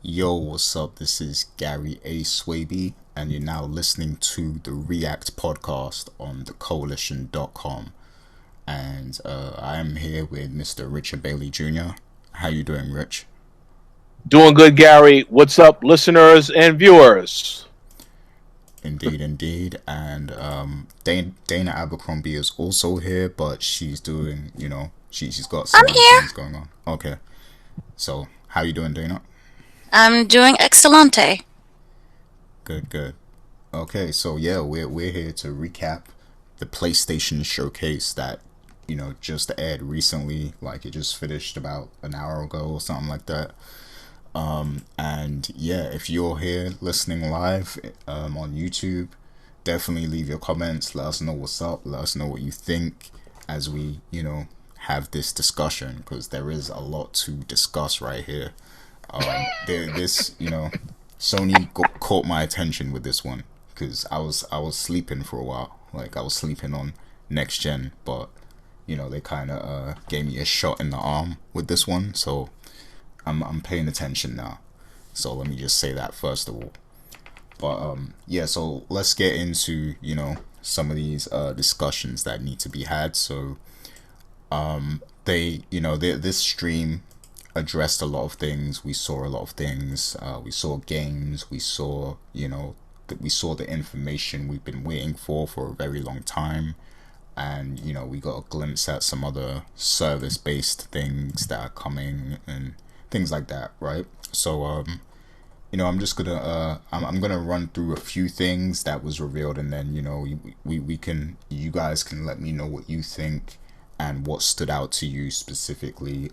Yo, what's up? This is Gary A. Swaby, and you're now listening to the React podcast on the Koalition.com. And I am here with Mr. Richard Bailey Jr. How you doing, Rich? Doing good, Gary. What's up, listeners and viewers? Indeed, indeed. And Dana Abercrombie is also here, but she's doing, she's got some I'm other here. things going on. Okay. So, how you doing, Dana? I'm doing excelente. Good, good. Okay, so yeah, we're here to recap the PlayStation showcase that just aired recently. Like it just finished about an hour ago or something like that. And yeah, if you're here listening live on YouTube, definitely leave your comments. Let us know what's up. Let us know what you think as we have this discussion, because there is a lot to discuss right here. This Sony caught my attention with this one because I was sleeping for a while. Like I was sleeping on next gen, but they kind of gave me a shot in the arm with this one, so I'm paying attention now. So let me just say that first of all. But yeah, so let's get into some of these discussions that need to be had. So this stream addressed a lot of things. We saw a lot of things. We saw games. We saw we saw the information we've been waiting for a very long time, and we got a glimpse at some other service based things that are coming and things like that, right? So I'm just gonna I'm gonna run through a few things that was revealed, and then you guys can let me know what you think and what stood out to you specifically.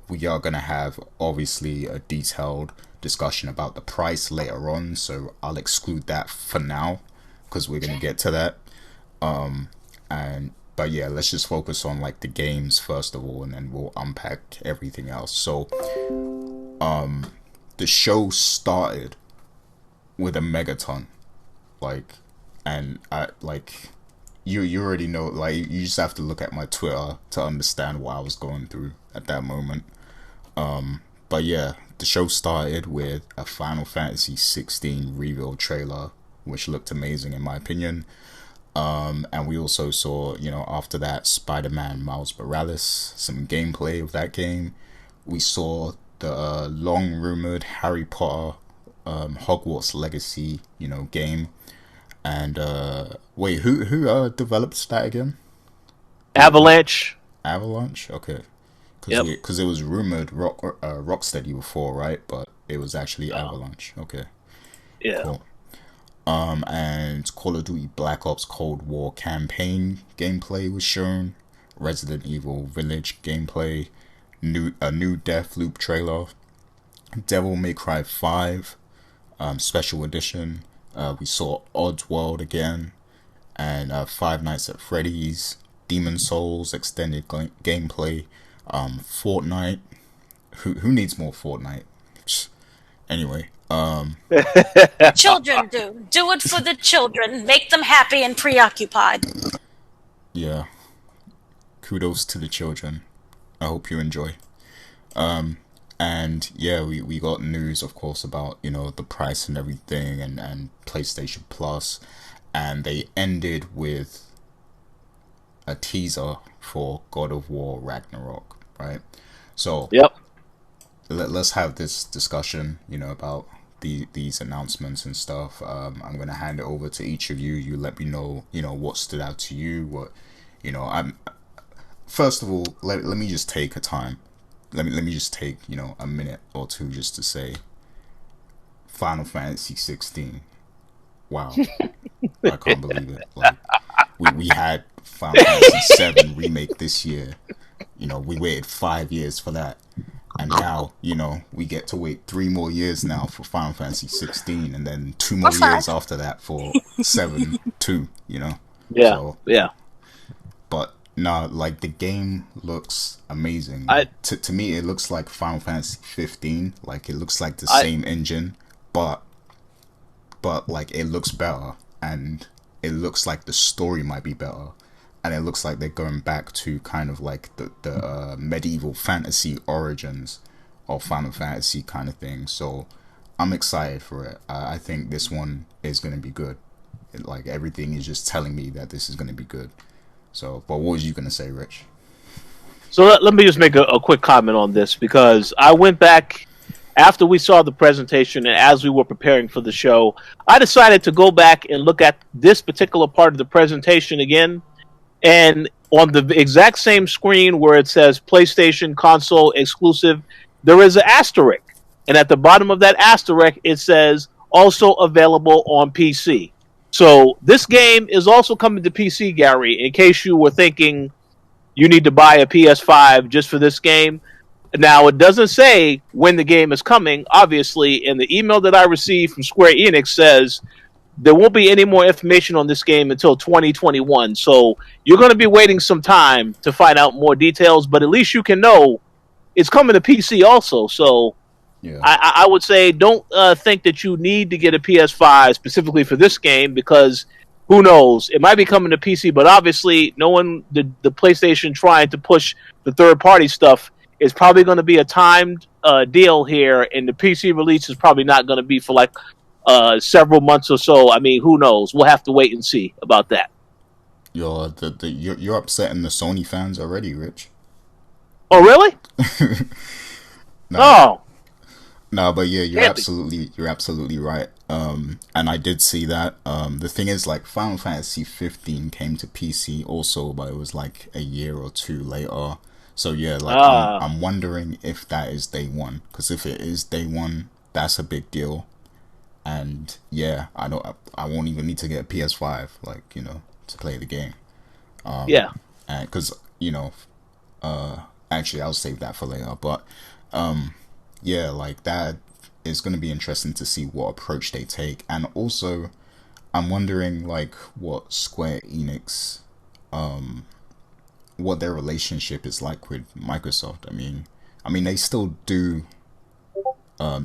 We are gonna have obviously a detailed discussion about the price later on, so I'll exclude that for now because we're gonna get to that. And but yeah, let's just focus on like the games first of all, and then we'll unpack everything else. So the show started with a megaton, like, and I like you already know, like you just have to look at my Twitter to understand what I was going through at that moment. But yeah, the show started with a Final Fantasy XVI reveal trailer, which looked amazing in my opinion. And we also saw, after that, Spider-Man Miles Morales, some gameplay of that game. We saw the long rumored Harry Potter Hogwarts Legacy, game. And wait, who developed that again? Avalanche. Avalanche. Okay, Yep. because it was rumored Rocksteady before, right? But it was actually Avalanche. Okay, Yeah. cool. And Call of Duty Black Ops Cold War campaign gameplay was shown. Resident Evil Village gameplay. A new Deathloop trailer. Devil May Cry 5 special edition. We saw Oddworld again, and Five Nights at Freddy's, Demon Souls extended gameplay, Fortnite. Who needs more Fortnite? Anyway, Children do. Do it for the children. Make them happy and preoccupied. yeah, kudos to the children. I hope you enjoy. And yeah, we got news, of course, about the price and everything, and PlayStation Plus, and they ended with a teaser for God of War Ragnarok, right? So Yep. let's have this discussion, about these announcements and stuff. I'm gonna hand it over to each of you. You let me know, what stood out to you. What, I'm first of all, let me just take a time. Let me just take a minute or two just to say Final Fantasy 16. Wow, I can't believe it. Like we had Final Fantasy 7 remake this year. We waited 5 years for that, and now we get to wait 3 more years now for Final Fantasy 16, and then two Or more five. years after that for 7 2. Yeah. So, Yeah. but nah, like the game looks amazing. I To me, it looks like Final Fantasy 15. Like it looks like the I same engine, but like it looks better, and it looks like the story might be better, and it looks like they're going back to kind of like the medieval fantasy origins of Final Fantasy kind of thing. So I'm excited for it. I think this one is gonna be good. Like everything is just telling me that this is gonna be good. So, but what was you gonna say, Rich? So let me just make a quick comment on this, because I went back after we saw the presentation and as we were preparing for the show. I decided to go back and look at this particular part of the presentation again. And on the exact same screen where it says PlayStation console exclusive, there is an asterisk. And at the bottom of that asterisk, it says also available on PC. So this game is also coming to PC, Gary, in case you were thinking you need to buy a PS5 just for this game. Now, it doesn't say when the game is coming, obviously, and the email that I received from Square Enix says there won't be any more information on this game until 2021. So you're going to be waiting some time to find out more details, but at least you can know it's coming to PC also. So Yeah. I would say don't think that you need to get a PS5 specifically for this game, because who knows? It might be coming to PC, but obviously knowing the PlayStation trying to push the third-party stuff, is probably going to be a timed deal here, and the PC release is probably not going to be for like several months or so. I mean, who knows? We'll have to wait and see about that. You're upsetting the Sony fans already, Rich. Oh, really? No, Oh, no, but yeah, Really? you're absolutely right. And I did see that. The thing is, like, Final Fantasy 15 came to PC also, but it was like a year or two later. So yeah, like I'm wondering if that is day one, because if it is day one, that's a big deal. And yeah, I won't even need to get a PS5, like, to play the game. yeah. And because actually I'll save that for later. But yeah, like that is going to be interesting to see what approach they take, and also I'm wondering like what Square Enix, what their relationship is like with Microsoft. I mean they still do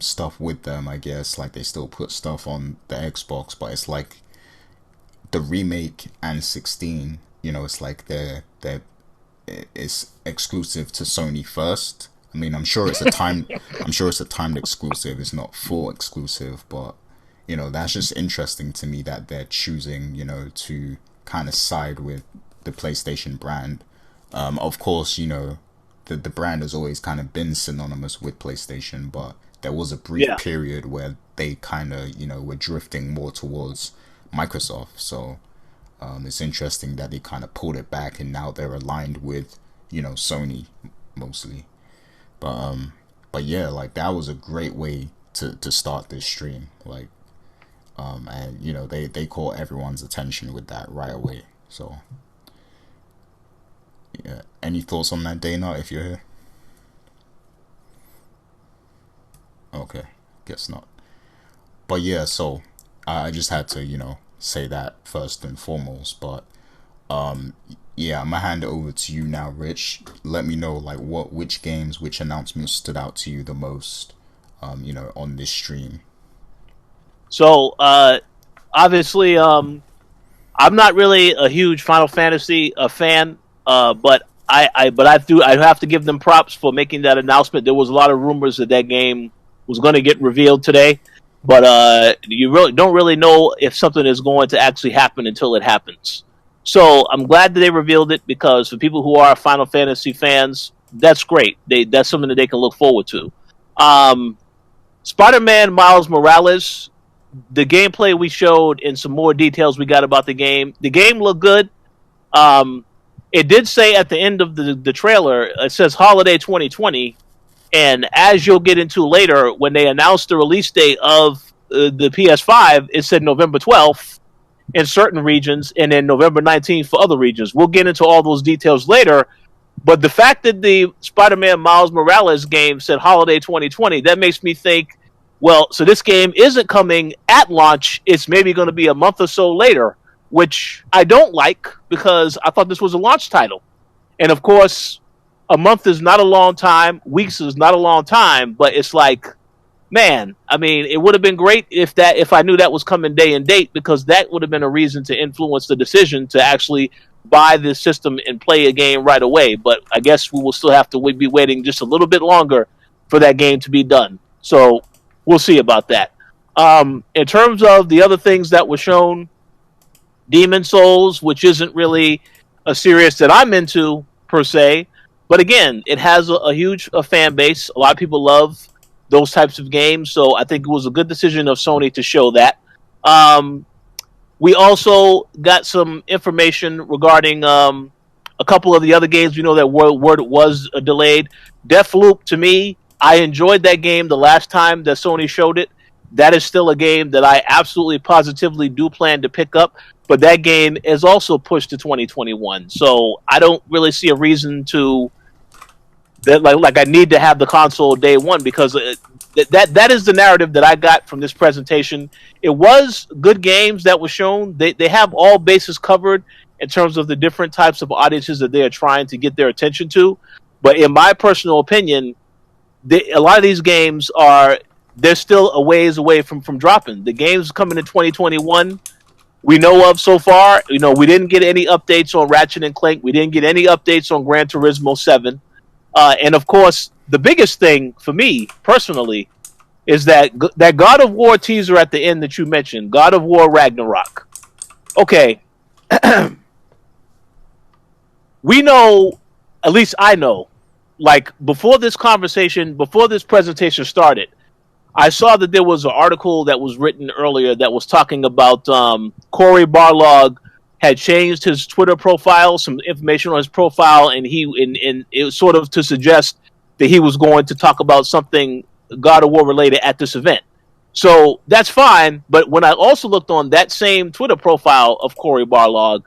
stuff with them, I guess. Like they still put stuff on the Xbox, but it's like the remake and 16. It's like it's exclusive to Sony first. I mean, I'm sure it's a timed exclusive. It's not full exclusive, but that's just interesting to me that they're choosing, to kind of side with the PlayStation brand. Of course, the brand has always kind of been synonymous with PlayStation, but there was a brief Yeah. period where they kind of, were drifting more towards Microsoft. So it's interesting that they kind of pulled it back, and now they're aligned with, Sony mostly. But yeah, like that was a great way to start this stream. Like, and they caught everyone's attention with that right away. So yeah, any thoughts on that, Dana? If you're here, okay, guess not. But yeah, so I just had to say that first and foremost. But yeah, I'm gonna hand it over to you now, Rich. Let me know like which games, which announcements stood out to you the most, on this stream. So obviously, I'm not really a huge Final Fantasy fan, but I have to give them props for making that announcement. There was a lot of rumors that game was going to get revealed today, but you really don't really know if something is going to actually happen until it happens. So I'm glad that they revealed it, because for people who are Final Fantasy fans, that's great. That's something that they can look forward to. Spider-Man Miles Morales, the gameplay we showed and some more details we got about the game looked good. It did say at the end of the trailer, it says holiday 2020, and as you'll get into later, when they announced the release date of the PS5, it said November 12th in certain regions, and then November 19th for other regions. We'll get into all those details later, but the fact that the Spider-Man Miles Morales game said holiday 2020, that makes me think, well, so this game isn't coming at launch, it's maybe going to be a month or so later, which I don't like, because I thought this was a launch title. And of course, a month is not a long time, weeks is not a long time, but it's like, man, I mean, it would have been great if I knew that was coming day and date, because that would have been a reason to influence the decision to actually buy this system and play a game right away. But I guess we will still have to be waiting just a little bit longer for that game to be done. So we'll see about that. In terms of the other things that were shown, Demon Souls, which isn't really a series that I'm into per se, but again, it has a huge fan base. A lot of people love those types of games, so I think it was a good decision of Sony to show that. Um, we also got some information regarding a couple of the other games we know that word was delayed. Deathloop, to me, I enjoyed that game the last time that Sony showed it. That is still a game that I absolutely positively do plan to pick up, but that game is also pushed to 2021. So I don't really see a reason to that like I need to have the console day one, because that is the narrative that I got from this presentation. It was good games that were shown. They have all bases covered in terms of the different types of audiences that they are trying to get their attention to. But in my personal opinion, a lot of these games they're still a ways away from dropping. The games coming in 2021 we know of so far. You know, we didn't get any updates on Ratchet and Clank. We didn't get any updates on Gran Turismo 7. And of course, the biggest thing for me personally is that God of War teaser at the end that you mentioned, God of War Ragnarok. Okay, we know, at least I know, like before this presentation started, I saw that there was an article that was written earlier that was talking about Cory Barlog had changed his Twitter profile, some information on his profile, and it was sort of to suggest that he was going to talk about something God of War related at this event. So that's fine, but when I also looked on that same Twitter profile of Cory Barlog,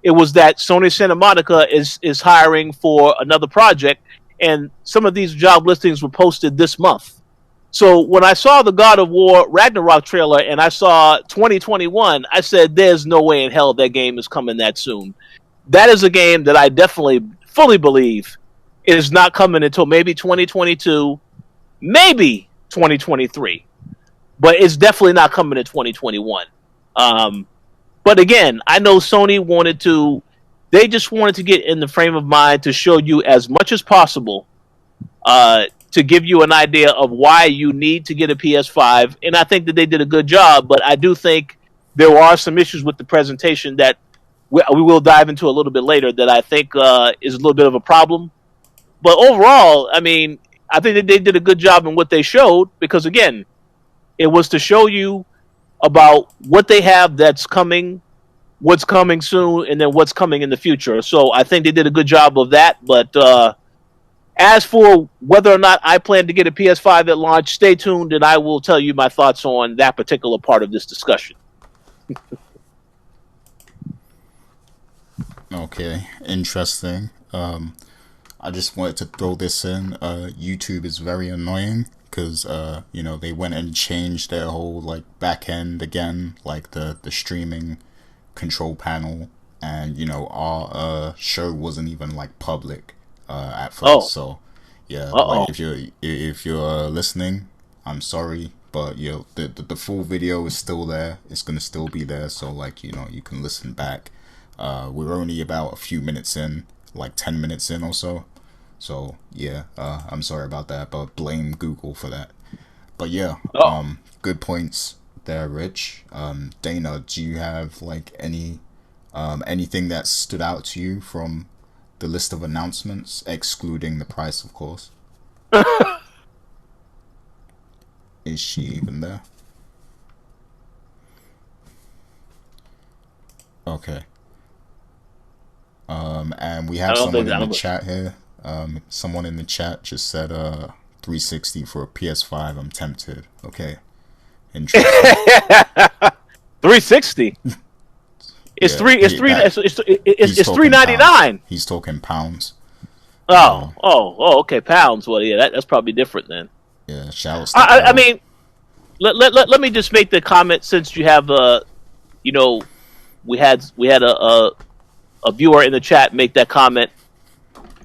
it was that Sony Santa Monica is hiring for another project, and some of these job listings were posted this month. So when I saw the God of War Ragnarok trailer and I saw 2021, I said, there's no way in hell that game is coming that soon. That is a game that I definitely fully believe is not coming until maybe 2022, maybe 2023. But it's definitely not coming in 2021. But again, I know Sony they just wanted to get in the frame of mind to show you as much as possible to give you an idea of why you need to get a PS5. And I think that they did a good job, but I do think there are some issues with the presentation that we will dive into a little bit later that I think is a little bit of a problem. But overall, I mean, I think that they did a good job in what they showed, because again, it was to show you about what they have that's coming, what's coming soon, and then what's coming in the future. So I think they did a good job of that. But as for whether or not I plan to get a PS5 at launch, stay tuned and I will tell you my thoughts on that particular part of this discussion. Okay, interesting. I just wanted to throw this in. YouTube is very annoying because they went and changed their whole like back end again, like the streaming control panel, and our show wasn't even like public at first. Oh. So yeah, like if you're listening, I'm sorry, but the full video is still there. It's gonna still be there, so like you can listen back. We're only about a few minutes in, like 10 minutes in or so. So yeah, I'm sorry about that, but blame Google for that. But yeah, good points there, Rich. Dana, do you have like anything that stood out to you from the list of announcements, excluding the price, of course? Is she even there? Okay. And we have someone in the chat here. Someone in the chat just said 360 for a PS5. I'm tempted. Okay. Interesting. 360. It's It's $399. He's talking pounds. Okay, pounds. Well, yeah, that's probably different then. Yeah, shouts. I mean, let me just make the comment, since you have we had a viewer in the chat make that comment.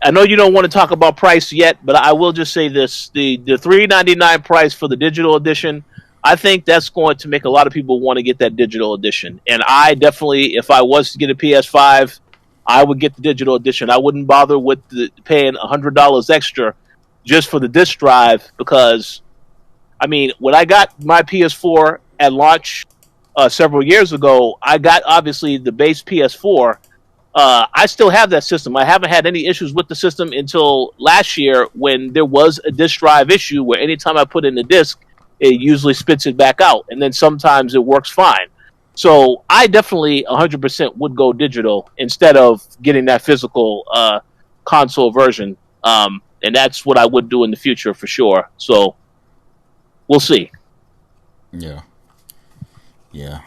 I know you don't want to talk about price yet, but I will just say this: the $399 price for the digital edition, I think that's going to make a lot of people want to get that digital edition. And I definitely, if I was to get a PS5, I would get the digital edition. I wouldn't bother with paying $100 extra just for the disc drive, because I mean, when I got my PS4 at launch several years ago, I got obviously the base PS4. I still have that system. I haven't had any issues with the system until last year when there was a disk drive issue where anytime I put in the disk, it usually spits it back out. And then sometimes it works fine. So I definitely 100% would go digital instead of getting that physical console version. And that's what I would do in the future for sure. So we'll see. Yeah. Yeah.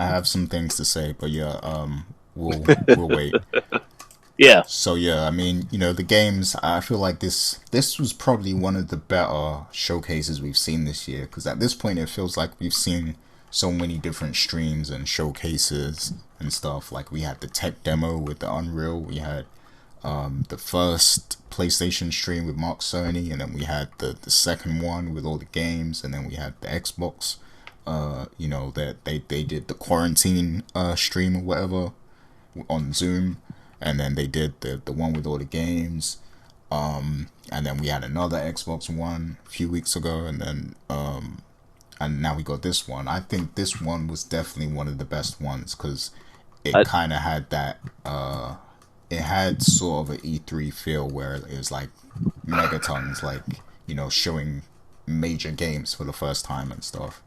I have some things to say, but yeah, we'll wait. Yeah. So yeah, I mean, the games. I feel like this was probably one of the better showcases we've seen this year, because at this point it feels like we've seen so many different streams and showcases and stuff. Like we had the tech demo with the Unreal, we had the first PlayStation stream with Mark Cerny, and then we had the second one with all the games, and then we had the Xbox. That they did the quarantine stream or whatever on Zoom, and then they did the one with all the games, and then we had another Xbox One a few weeks ago, and then and now we got this one. I think this one was definitely one of the best ones because it kind of had that it had sort of an E3 feel where it was like megatons, like showing major games for the first time and stuff.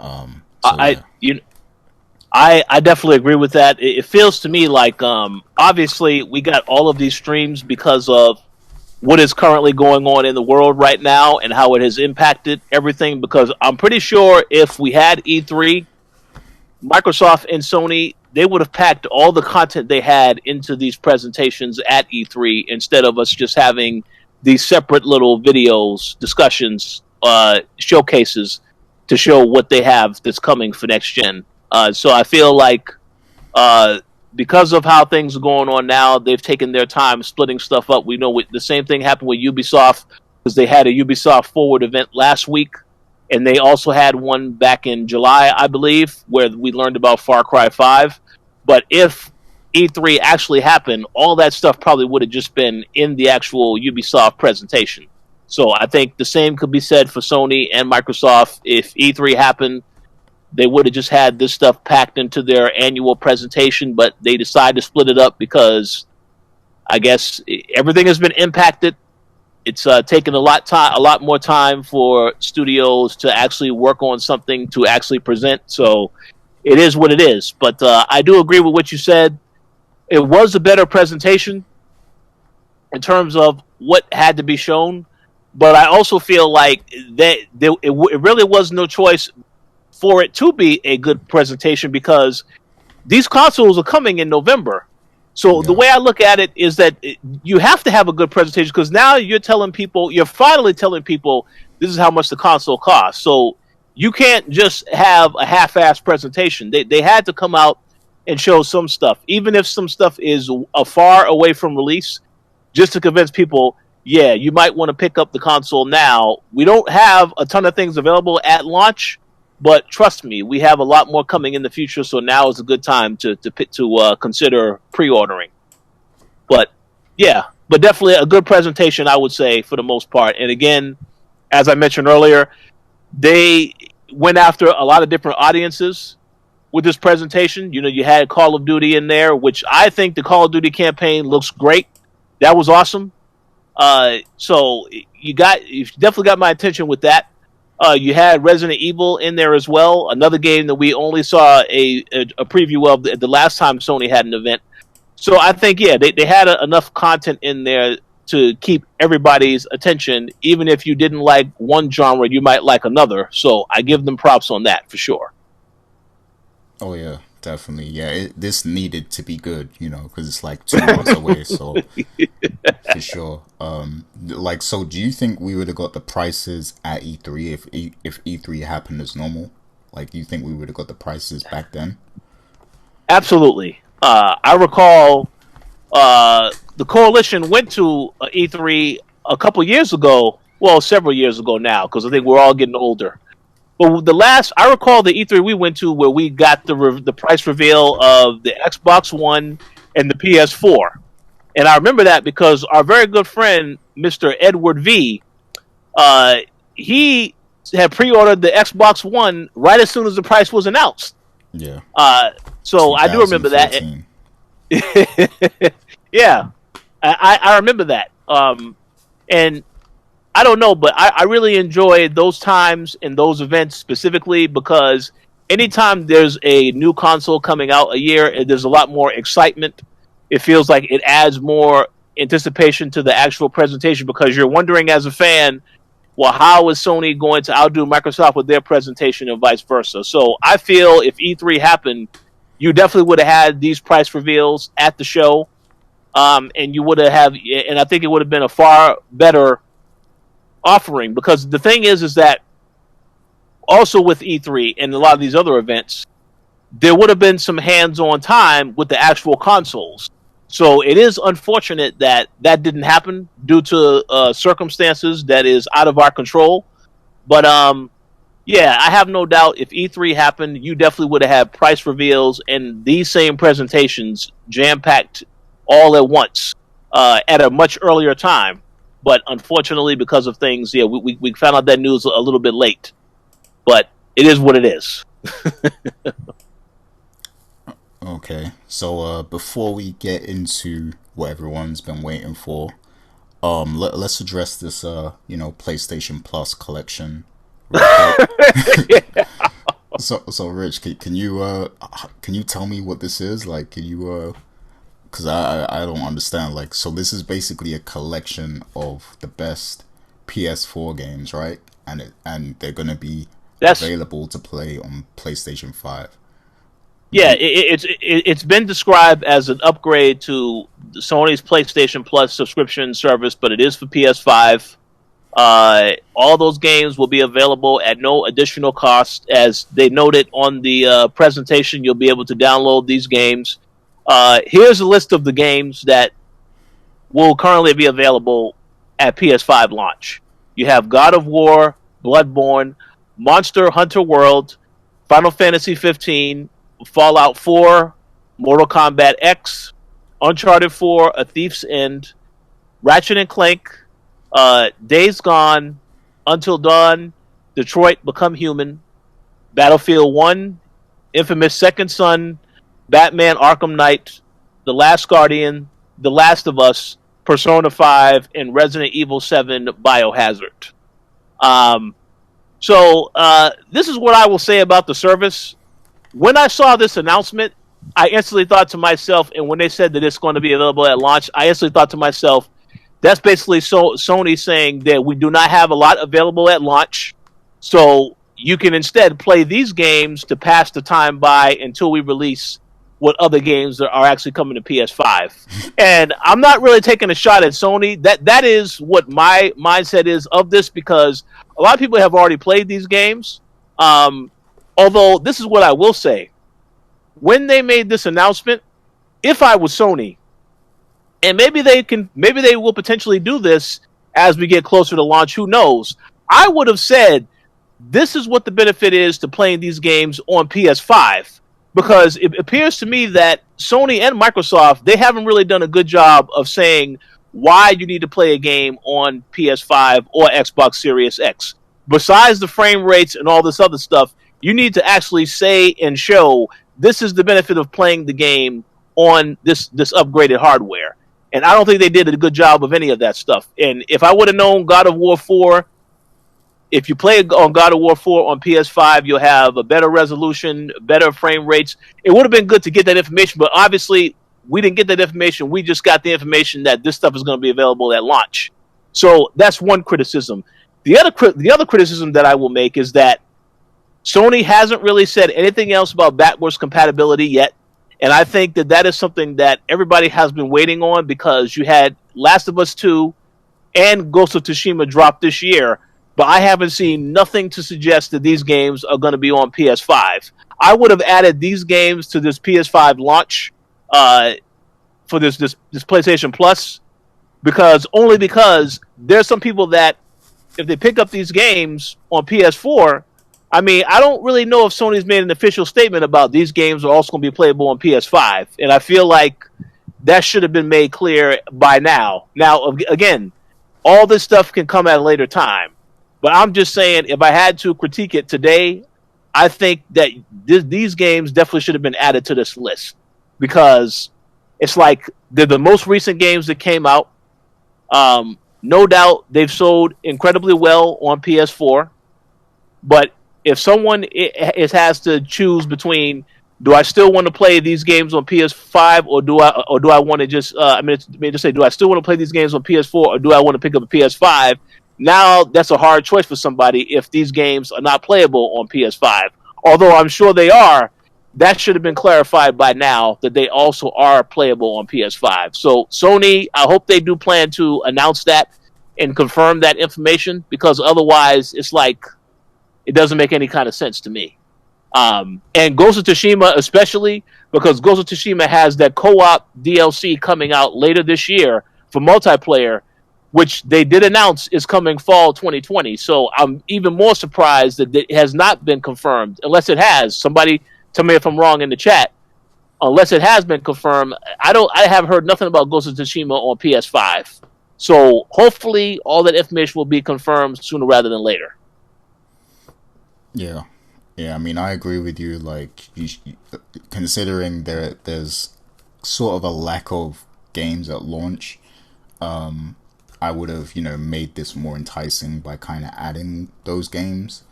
I definitely agree with that. It feels to me like obviously we got all of these streams because of what is currently going on in the world right now and how it has impacted everything. Because I'm pretty sure if we had E3, Microsoft and Sony, they would have packed all the content they had into these presentations at E3 instead of us just having these separate little videos, discussions, showcases to show what they have that's coming for next gen. So I feel like because of how things are going on now, they've taken their time splitting stuff up. We know the same thing happened with Ubisoft because they had a Ubisoft Forward event last week, and they also had one back in July, I believe, where we learned about Far Cry 5. But if E3 actually happened, all that stuff probably would have just been in the actual Ubisoft presentation. So I think the same could be said for Sony and Microsoft. If E3 happened, they would have just had this stuff packed into their annual presentation, but they decided to split it up because I guess everything has been impacted. It's taken a lot more time for studios to actually work on something to actually present. So it is what it is. But I do agree with what you said. It was a better presentation in terms of what had to be shown. But I also feel like that it really was no choice for it to be a good presentation because these consoles are coming in November. So the way I look at it is that you have to have a good presentation because now you're finally telling people this is how much the console costs. So you can't just have a half-assed presentation. They had to come out and show some stuff, even if some stuff is far away from release, just to convince people, yeah, you might want to pick up the console now. We don't have a ton of things available at launch, but trust me, we have a lot more coming in the future, so now is a good time to consider pre-ordering. But yeah, but definitely a good presentation, I would say, for the most part. And again, as I mentioned earlier, they went after a lot of different audiences with this presentation. You had Call of Duty in there, which I think the Call of Duty campaign looks great. That was awesome. So you definitely got my attention with that. You had Resident Evil in there as well, another game that we only saw a preview of the last time Sony had an event. So I think, yeah, they had enough content in there to keep everybody's attention. Even if you didn't like one genre, you might like another. So I give them props on that for sure. Oh, yeah, definitely. Yeah, this needed to be good, because it's like 2 months away. So for sure. So do you think we would have got the prices at E3 if E3 happened as normal? Like, do you think we would have got the prices back then? Absolutely. I recall the Koalition went to E3 a couple years ago. Well, several years ago now, because I think we're all getting older. But I recall the E3 we went to where we got the price reveal of the Xbox One and the PS4. And I remember that because our very good friend, Mr. Edward V, he had pre-ordered the Xbox One right as soon as the price was announced. Yeah. So I do remember that. 2014. Yeah, I remember that. And I don't know, but I really enjoy those times and those events specifically because anytime there's a new console coming out a year, there's a lot more excitement. It feels like it adds more anticipation to the actual presentation because you're wondering as a fan, well, how is Sony going to outdo Microsoft with their presentation and vice versa? So I feel if E3 happened, you definitely would have had these price reveals at the show, and you would have, and I think it would have been a far better offering because the thing is that also with E3 and a lot of these other events, there would have been some hands-on time with the actual consoles. So it is unfortunate that that didn't happen due to circumstances that is out of our control. But yeah, I have no doubt if E3 happened, you definitely would have had price reveals and these same presentations jam-packed all at once at a much earlier time. But unfortunately, because of things, yeah, we found out that news a little bit late. But it is what it is. Okay, so before we get into what everyone's been waiting for, let's address this PlayStation Plus collection. So Rich, can you tell me what this is? Like, can you because I don't understand. Like, so this is basically a collection of the best PS4 games, right? And they're gonna be available to play on PlayStation 5. Yeah, it's been described as an upgrade to Sony's PlayStation Plus subscription service, but it is for PS5. All those games will be available at no additional cost. As they noted on the presentation, you'll be able to download these games. Here's a list of the games that will currently be available at PS5 launch. You have God of War, Bloodborne, Monster Hunter World, Final Fantasy 15, Fallout 4, Mortal Kombat X, Uncharted 4, A Thief's End, Ratchet and Clank, Days Gone, Until Dawn, Detroit Become Human, Battlefield 1, Infamous Second Son, Batman Arkham Knight, The Last Guardian, The Last of Us, Persona 5, and Resident Evil 7 Biohazard. So this is what I will say about the service. When I saw this announcement, I instantly thought to myself, and when they said that it's going to be available at launch, I instantly thought to myself, that's basically Sony saying that we do not have a lot available at launch, so you can instead play these games to pass the time by until we release what other games are actually coming to PS5. And I'm not really taking a shot at Sony. That is what my mindset is of this, because a lot of people have already played these games. Although, this is what I will say. When they made this announcement, if I was Sony, and maybe they will potentially do this as we get closer to launch, who knows? I would have said, this is what the benefit is to playing these games on PS5. Because it appears to me that Sony and Microsoft, they haven't really done a good job of saying why you need to play a game on PS5 or Xbox Series X. Besides the frame rates and all this other stuff, you need to actually say and show this is the benefit of playing the game on this upgraded hardware. And I don't think they did a good job of any of that stuff. And if I would have known God of War 4, if you play on God of War 4 on PS5, you'll have a better resolution, better frame rates. It would have been good to get that information, but obviously we didn't get that information. We just got the information that this stuff is going to be available at launch. So that's one criticism. The other criticism that I will make is that Sony hasn't really said anything else about backwards compatibility yet. And I think that is something that everybody has been waiting on, because you had Last of Us 2 and Ghost of Tsushima drop this year, but I haven't seen nothing to suggest that these games are going to be on PS5. I would have added these games to this PS5 launch for this PlayStation Plus, because there's some people that if they pick up these games on PS4, I mean, I don't really know if Sony's made an official statement about these games are also going to be playable on PS5. And I feel like that should have been made clear by now. Now, again, all this stuff can come at a later time. But I'm just saying, if I had to critique it today, I think that these games definitely should have been added to this list because it's like they're the most recent games that came out. No doubt they've sold incredibly well on PS4, but if someone has to choose between, do I still want to play these games on PS5 or do I want to just just say, do I still want to play these games on PS4 or do I want to pick up a PS5? Now that's a hard choice for somebody if these games are not playable on PS5. Although I'm sure they are, that should have been clarified by now that they also are playable on PS5. So Sony, I hope they do plan to announce that and confirm that information because otherwise it's like it doesn't make any kind of sense to me. And Ghost of Tsushima especially because Ghost of Tsushima has that co-op DLC coming out later this year for multiplayer, which they did announce is coming fall 2020. So I'm even more surprised that it has not been confirmed, unless it has. Somebody tell me if I'm wrong in the chat. Unless it has been confirmed, I have heard nothing about Ghost of Tsushima on PS5. So hopefully all that information will be confirmed sooner rather than later. Yeah. Yeah, I mean, I agree with you. Like, considering there's sort of a lack of games at launch, I would have, made this more enticing by kind of adding those games.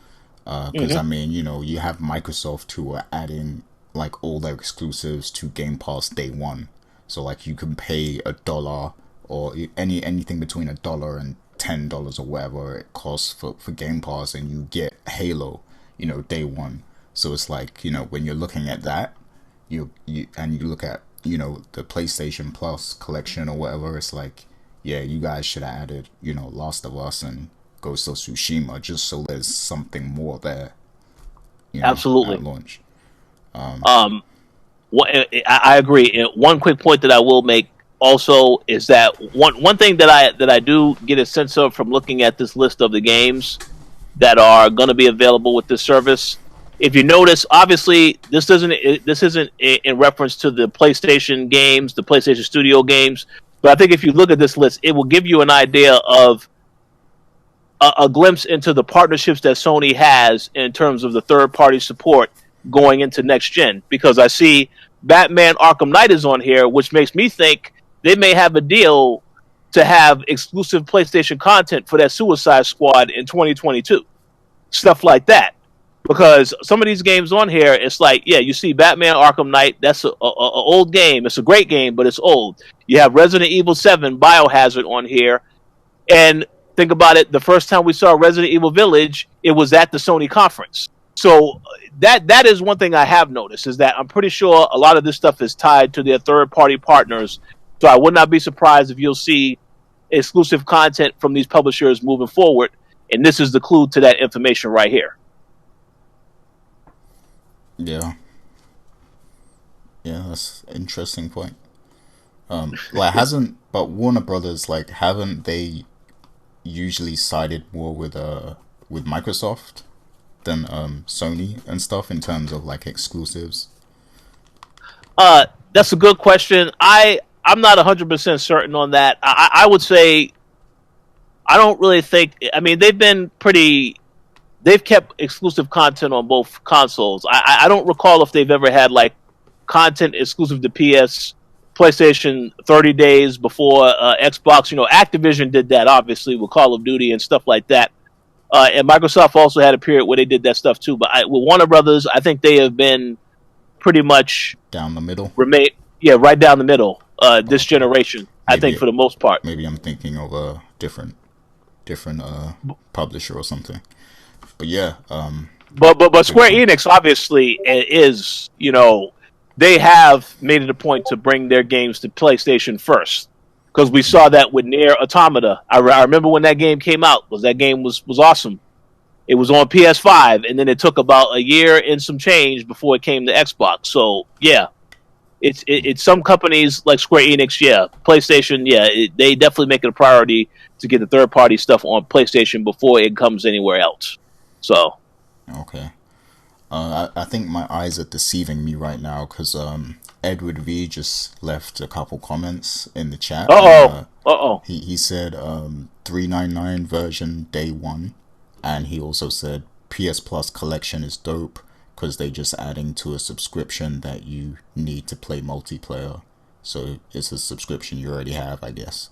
Because, I mean, you have Microsoft who are adding, like, all their exclusives to Game Pass day one. So, like, you can pay $1 or anything between $1 and $10 or whatever it costs for Game Pass, and you get Halo, day one. So it's like, when you're looking at that, you look at, the PlayStation Plus collection or whatever, it's like, yeah, you guys should have added, Last of Us and Ghost of Tsushima just so there's something more there. Absolutely. At launch. I agree. And one quick point that I will make also is that one thing that I do get a sense of from looking at this list of the games that are going to be available with this service. If you notice, obviously this isn't in reference to the PlayStation games, the PlayStation Studio games, but I think if you look at this list, it will give you an idea of a glimpse into the partnerships that Sony has in terms of the third-party support going into next gen. Because I see Batman Arkham Knight is on here, which makes me think they may have a deal to have exclusive PlayStation content for that Suicide Squad in 2022. Stuff like that. Because some of these games on here, it's like, yeah, you see Batman Arkham Knight, that's a old game. It's a great game, but it's old. You have Resident Evil 7 Biohazard on here. And think about it, the first time we saw Resident Evil Village, it was at the Sony conference. So that is one thing I have noticed, is that I'm pretty sure a lot of this stuff is tied to their third-party partners. So I would not be surprised if you'll see exclusive content from these publishers moving forward. And this is the clue to that information right here. Yeah. Yeah, that's an interesting point. But Warner Brothers, like, haven't they usually sided more with Microsoft than Sony and stuff in terms of like exclusives? That's a good question. I'm not 100% certain on that. I would say I don't really think. I mean, they've kept exclusive content on both consoles. I don't recall if they've ever had like content exclusive to PlayStation 30 days before Xbox. Activision did that obviously with Call of Duty and stuff like that. And Microsoft also had a period where they did that stuff too. But with Warner Brothers, I think they have been pretty much down the middle. Right down the middle. This generation, I think, for the most part. Maybe I'm thinking of a different publisher or something. But yeah. But Square Enix obviously is, they have made it a point to bring their games to PlayStation first. Because we saw that with Nier Automata. I remember when that game came out. That game was awesome. It was on PS5, and then it took about a year and some change before it came to Xbox. So yeah, it's some companies like Square Enix, PlayStation, they definitely make it a priority to get the third party stuff on PlayStation before it comes anywhere else. So okay, I think my eyes are deceiving me right now because Edward V just left a couple comments in the chat. Uh-oh. He said 399 version day one. And he also said PS Plus Collection is dope because they just adding to a subscription that you need to play multiplayer. So it's a subscription you already have, I guess.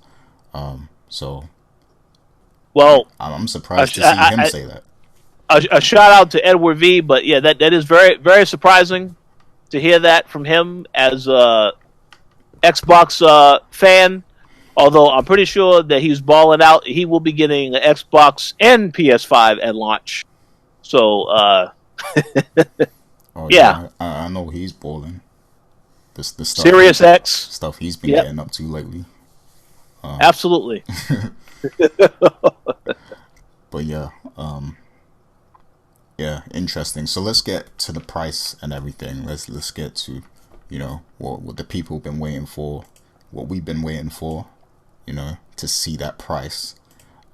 So Well, I'm a, surprised to see him say that. a shout out to Edward V. But yeah, that is very very surprising to hear that from him as a Xbox fan. Although I'm pretty sure that he's balling out, he will be getting an Xbox and PS5 at launch. So Oh yeah, yeah, I know he's balling. The Sirius X. stuff he's been Yep, getting up to lately. absolutely. But yeah, yeah, interesting. So let's get to the price and everything. Let's get to, what the people have been waiting for, what we've been waiting for, to see that price.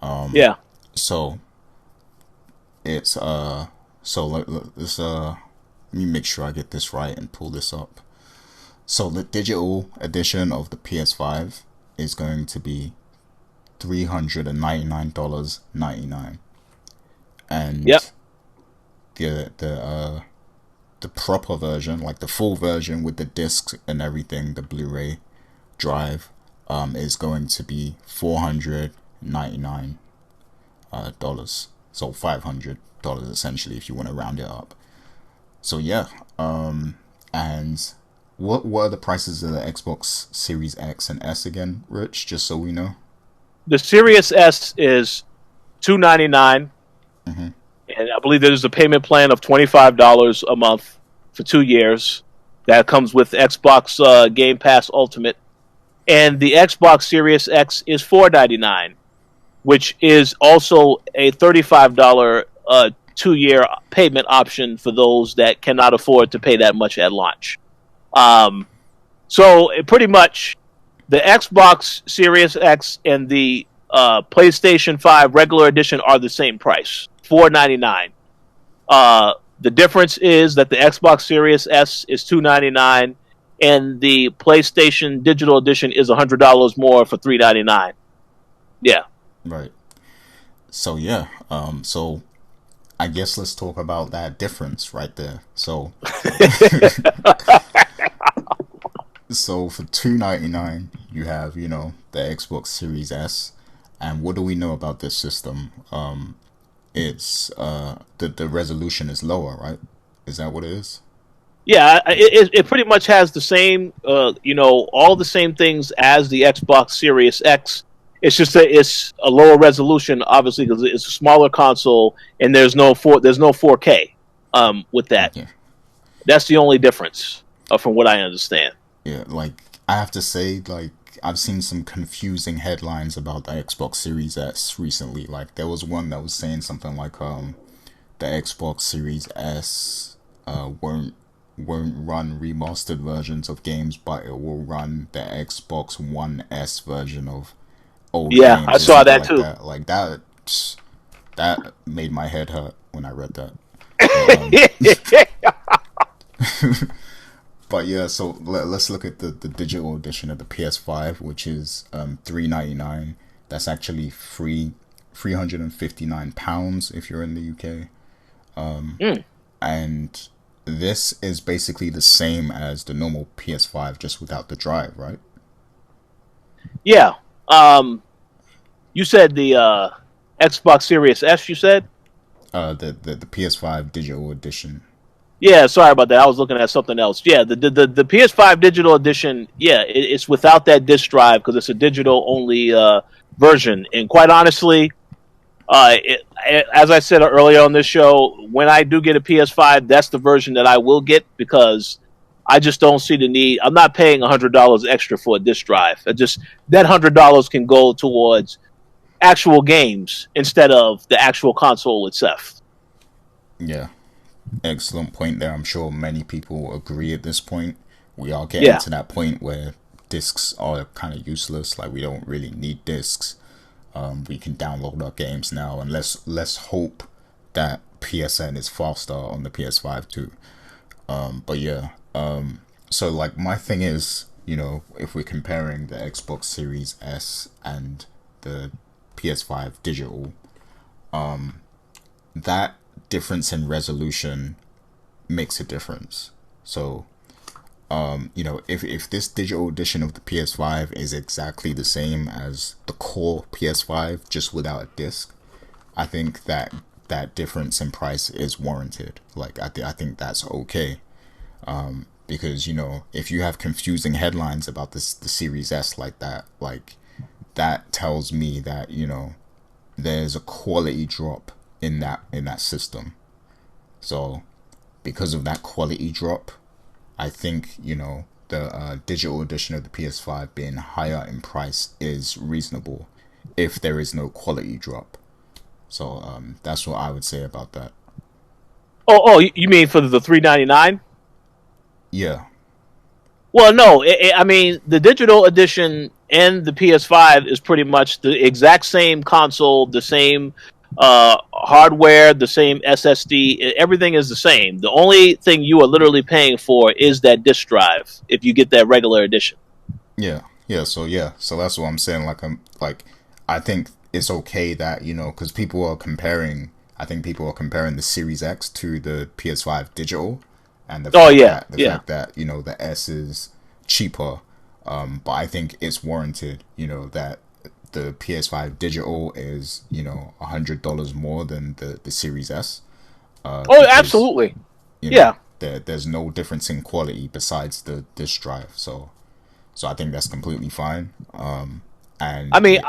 Yeah. So it's let's let me make sure I get this right and pull this up. So the digital edition of the PS5 is going to be $399.99, and Yep. the proper version, like the full version with the discs and everything, the Blu-ray drive, is going to be $499 dollars. So $500 essentially, if you want to round it up. So yeah, and what were the prices of the Xbox Series X and S again, Rich? Just so we know. The Sirius S is $299, and I believe there's a payment plan of $25 a month for 2 years. That comes with Xbox Game Pass Ultimate, and the Xbox Series X is $499, which is also a $35 2-year payment option for those that cannot afford to pay that much at launch. So pretty much, the Xbox Series X and the PlayStation 5 regular edition are the same price, $499. The difference is that the Xbox Series S is $299, and the PlayStation Digital Edition is $100 more for $399. Yeah. Right. So yeah, so I guess let's talk about that difference right there. So so for $299 you have, the Xbox Series S. And what do we know about this system? It's the resolution is lower, right? Is that what it is? Yeah, it pretty much has the same, all the same things as the Xbox Series X. It's just that it's a lower resolution, obviously, because it's a smaller console, and there's no 4K with that. Yeah. That's the only difference, from what I understand. Yeah, like I have to say, like I've seen some confusing headlines about the Xbox Series S recently. Like there was one that was saying something like the Xbox Series S won't run remastered versions of games, but it will run the Xbox One S version of old Yeah, games I or saw something that like too. that. Like that made my head hurt when I read that. But yeah, so let's look at the digital edition of the PS5, which is $399. That's actually £359 if you're in the UK. And this is basically the same as the normal PS5, just without the drive, right? Yeah. You said the Xbox Series S, you said? The PS5 digital edition. Yeah, sorry about that. I was looking at something else. Yeah, the PS5 Digital Edition, yeah, it's without that disc drive because it's a digital only version. And quite honestly, as I said earlier on this show, when I do get a PS5, that's the version that I will get because I just don't see the need. I'm not paying $100 extra for a disc drive. That $100 can go towards actual games instead of the actual console itself. Yeah. Excellent point there. I'm sure many people agree at this point. We are getting to that point where discs are kind of useless. Like we don't really need discs. We can download our games now, and let's hope that PSN is faster on the PS5 too. But yeah. So like my thing is, if we're comparing the Xbox Series S and the PS5 digital, that difference in resolution makes a difference. So, if this digital edition of the PS5 is exactly the same as the core PS5, just without a disc, I think that difference in price is warranted. Like, I think that's okay. Because, if you have confusing headlines about the Series S like that, like, that tells me that, there's a quality drop in that system. So, because of that quality drop, I think, the digital edition of the PS5 being higher in price is reasonable if there is no quality drop. So that's what I would say about that. Oh, you mean for the $399? Yeah, Well, no. I mean, the digital edition and the PS5 is pretty much the exact same console, the same hardware, the same SSD. Everything is the same. The only thing you are literally paying for is that disk drive if you get that regular edition. So that's what I'm saying. I think it's okay that because people are comparing. I think people are comparing the Series X to the PS5 digital, and fact that the S is cheaper. But I think it's warranted. That the PS5 digital is $100 more than the Series S. Oh, absolutely. Yeah. There's no difference in quality besides the disk drive. So I think that's completely fine. And I mean,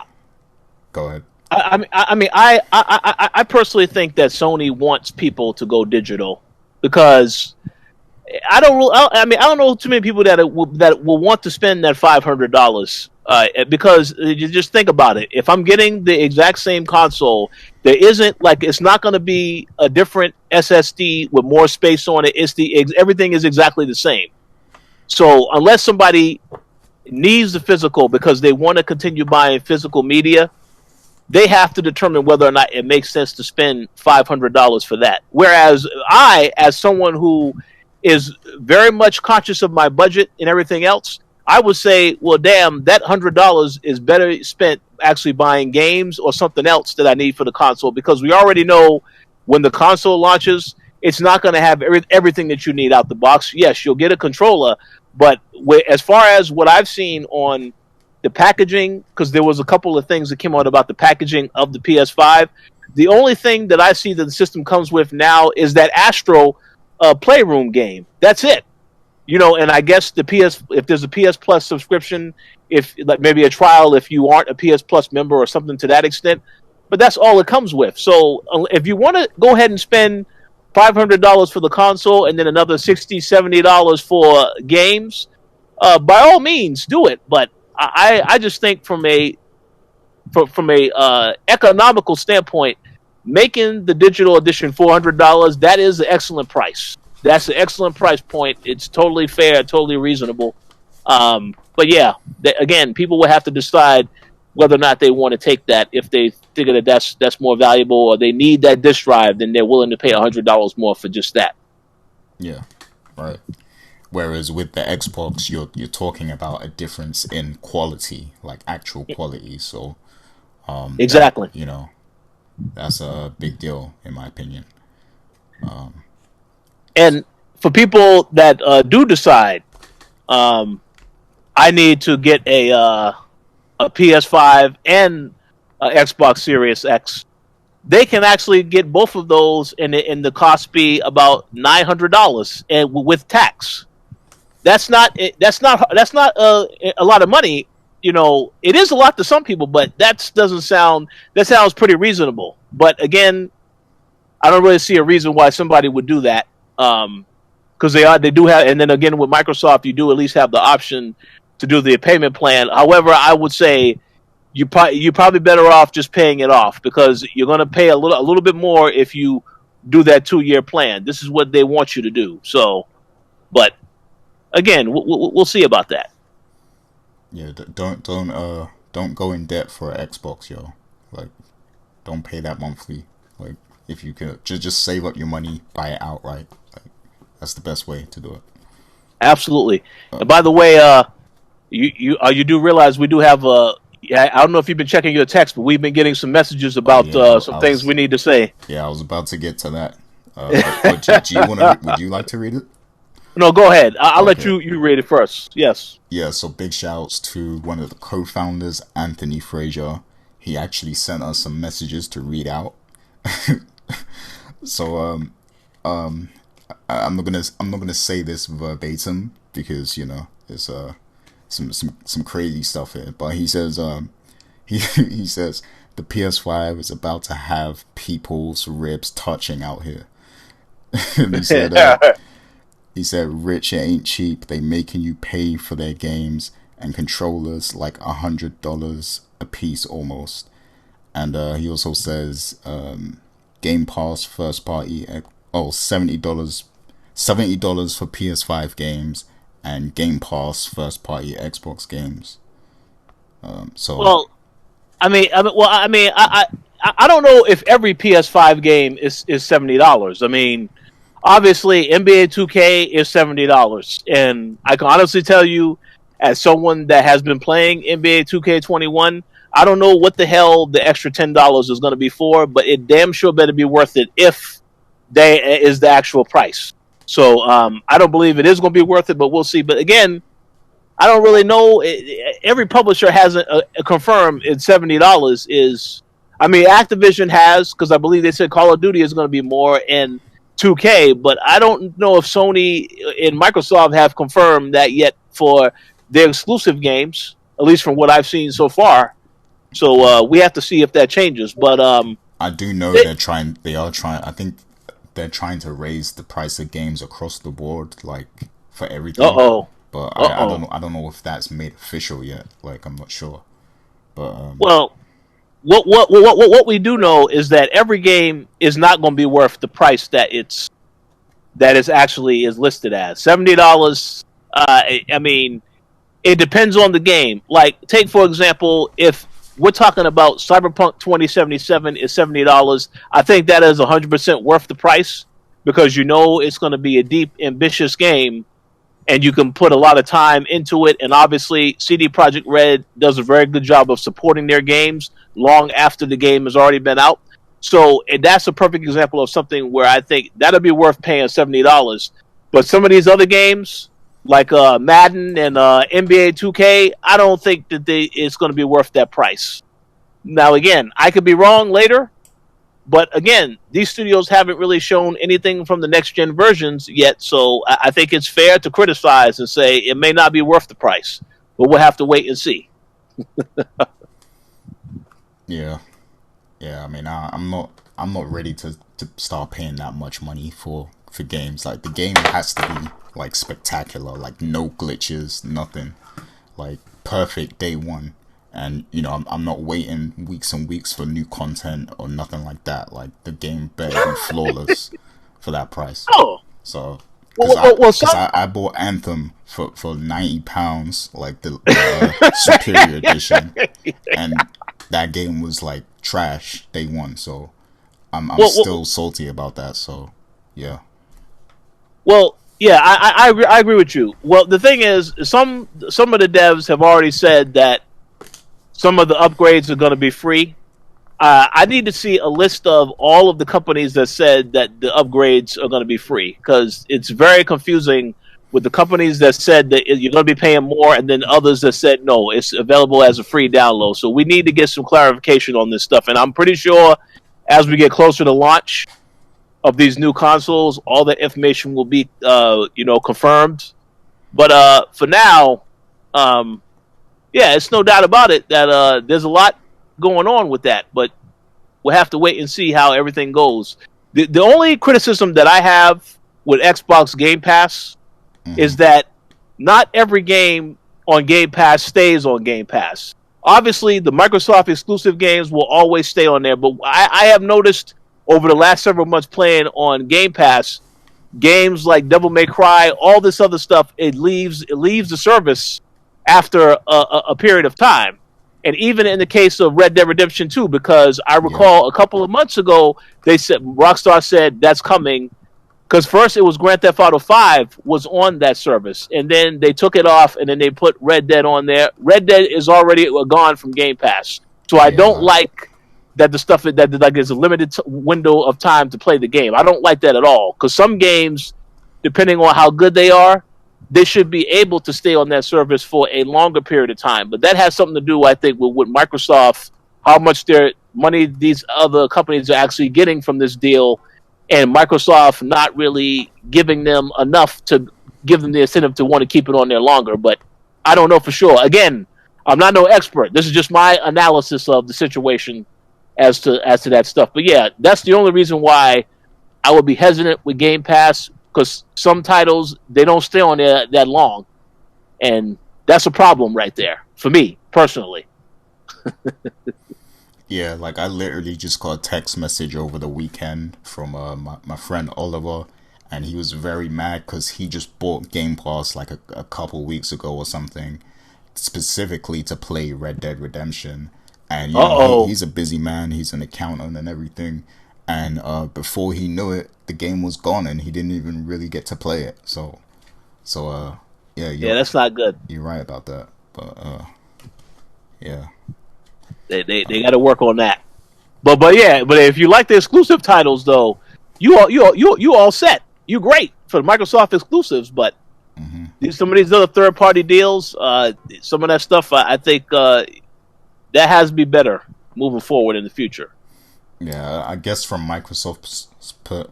go ahead. I personally think that Sony wants people to go digital because I don't know too many people that will want to spend that $500 because you just think about it. If I'm getting the exact same console, it's not going to be a different SSD with more space on it. Everything is exactly the same. So unless somebody needs the physical because they want to continue buying physical media, they have to determine whether or not it makes sense to spend $500 for that. Whereas I, as someone who is very much conscious of my budget and everything else, I would say, well, damn, that $100 is better spent actually buying games or something else that I need for the console, because we already know when the console launches, it's not going to have everything that you need out the box. Yes, you'll get a controller, but as far as what I've seen on the packaging, because there was a couple of things that came out about the packaging of the PS5, the only thing that I see that the system comes with now is that Astro Playroom game. That's it. And I guess if there's a PS Plus subscription, if like maybe a trial if you aren't a PS Plus member or something to that extent, but that's all it comes with. So if you want to go ahead and spend $500 for the console and then another $60-$70 for games, by all means do it. But I just think from a economical standpoint, making the digital edition $400, that is an excellent price. That's an excellent price point. It's totally fair, totally reasonable. But yeah, again, people will have to decide whether or not they want to take that. If they figure that that's more valuable, or they need that disk drive, then they're willing to pay $100 more for just that. Yeah, right. Whereas with the Xbox, you're talking about a difference in quality, like actual quality. So exactly, that's a big deal in my opinion. And for people that do decide, I need to get a PS5 and a Xbox Series X, they can actually get both of those, and the cost be about $900 and with tax. That's not a lot of money. It is a lot to some people, but that sounds pretty reasonable. But again, I don't really see a reason why somebody would do that. Because they do have, and then again with Microsoft, you do at least have the option to do the payment plan. However, I would say you're probably better off just paying it off, because you're going to pay a little bit more if you do that 2-year plan. This is what they want you to do. So, but again, we'll see about that. Yeah, don't go in debt for an Xbox, yo. Like, don't pay that monthly. Like, if you can just save up your money, buy it outright. Like, that's the best way to do it. Absolutely. And by the way, you do realize we do have Yeah, I don't know if you've been checking your text, but we've been getting some messages Oh about yeah, some things we need to say. I was about to get to that. But do you want to? Would you like to read it? No, go ahead. I'll let Okay. you read it first. Yes. Yeah. So big shouts to one of the co-founders, Anthony Frazier. He actually sent us some messages to read out. So I'm not gonna say this verbatim because there's some crazy stuff here. But he says he says the PS5 is about to have people's ribs touching out here. And he said rich ain't cheap. They making you pay for their games and controllers like $100 a piece almost. And he also says Game Pass first party $70 for PS5 games and Game Pass first party Xbox games. So Well, I don't know if every PS5 game is $70. I mean, obviously NBA 2K is $70, and I can honestly tell you, as someone that has been playing NBA 2K21, I don't know what the hell the extra $10 is going to be for, but it damn sure better be worth it if they is the actual price. So I don't believe it is going to be worth it, but we'll see. But again, I don't really know. Every publisher hasn't confirmed it's $70 is. I mean, Activision has, because I believe they said Call of Duty is going to be more in 2K, but I don't know if Sony and Microsoft have confirmed that yet for their exclusive games, at least from what I've seen so far. So we have to see if that changes. But I do know they are trying. I think they're trying to raise the price of games across the board, like for everything. But I don't know if that's made official yet. Like I'm not sure. But well, what we do know is that every game is not going to be worth the price that it's actually is listed as $70. I mean, it depends on the game. Like, take for example, if we're talking about Cyberpunk 2077 is $70, I think that is 100% worth the price because it's going to be a deep, ambitious game, and you can put a lot of time into it. And obviously, CD Projekt Red does a very good job of supporting their games long after the game has already been out. So that's a perfect example of something where I think that'll be worth paying $70. But some of these other games, like Madden and NBA 2K, I don't think that it's going to be worth that price. Now, again, I could be wrong later, but again, these studios haven't really shown anything from the next-gen versions yet, so I think it's fair to criticize and say it may not be worth the price, but we'll have to wait and see. yeah. I mean, I'm not ready to start paying that much money for games. Like the game has to be like spectacular, like no glitches, nothing, like perfect day one. And I'm not waiting weeks and weeks for new content or nothing like that. Like the game better be flawless for that price. Oh, So well, I bought Anthem for £90, like the superior edition, and that game was like trash day one. So I'm still salty about that. So yeah. Well, yeah, I agree with you. Well, the thing is, some of the devs have already said that some of the upgrades are going to be free. I need to see a list of all of the companies that said that the upgrades are going to be free, because it's very confusing with the companies that said that you're going to be paying more and then others that said no, it's available as a free download. So we need to get some clarification on this stuff. And I'm pretty sure as we get closer to launch of these new consoles, all that information will be, confirmed. But for now, it's no doubt about it that there's a lot going on with that. But we'll have to wait and see how everything goes. The only criticism that I have with Xbox Game Pass is that not every game on Game Pass stays on Game Pass. Obviously, the Microsoft exclusive games will always stay on there, but I have noticed over the last several months playing on Game Pass, games like Devil May Cry, all this other stuff, it leaves the service after a period of time. And even in the case of Red Dead Redemption 2, because I recall a couple of months ago, they said Rockstar said that's coming, Because first it was Grand Theft Auto 5 was on that service, and then they took it off, and then they put Red Dead on there. Red Dead is already gone from Game Pass, so I don't like that the stuff that like there's a limited window of time to play the game. I don't like that at all, because some games, depending on how good they are, they should be able to stay on that service for a longer period of time. But that has something to do, I think, with Microsoft, how much their money these other companies are actually getting from this deal, and Microsoft not really giving them enough to give them the incentive to want to keep it on there longer. But I don't know for sure. Again, I'm not no expert. This is just my analysis of the situation as to that stuff. But yeah, that's the only reason why I would be hesitant with Game Pass, because some titles, they don't stay on there that long. And that's a problem right there, for me, personally. Yeah, like I literally just got a text message over the weekend from my friend Oliver, and he was very mad because he just bought Game Pass like a couple weeks ago or something, specifically to play Red Dead Redemption. And you know, he's a busy man, he's an accountant and everything, and before he knew it, the game was gone and he didn't even really get to play it. So yeah, that's not good. You're right about that, but yeah. They got to work on that. But if you like the exclusive titles though, you all set. You great for the Microsoft exclusives. But some of these other third party deals, some of that stuff, I think that has to be better moving forward in the future. Yeah, I guess from Microsoft's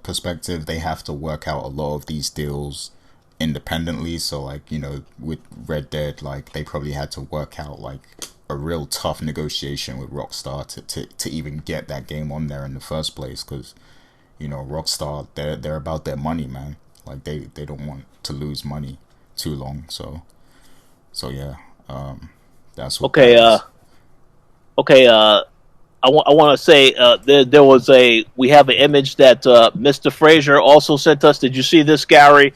perspective, they have to work out a lot of these deals independently. So like, you know, with Red Dead, like they probably had to work out like a real tough negotiation with Rockstar to even get that game on there in the first place, because you know Rockstar, they're about their money, man. Like they don't want to lose money too long. So yeah, that's what. Okay, I want to say there was we have an image that Mr. Frazier also sent us. Did you see this, Gary?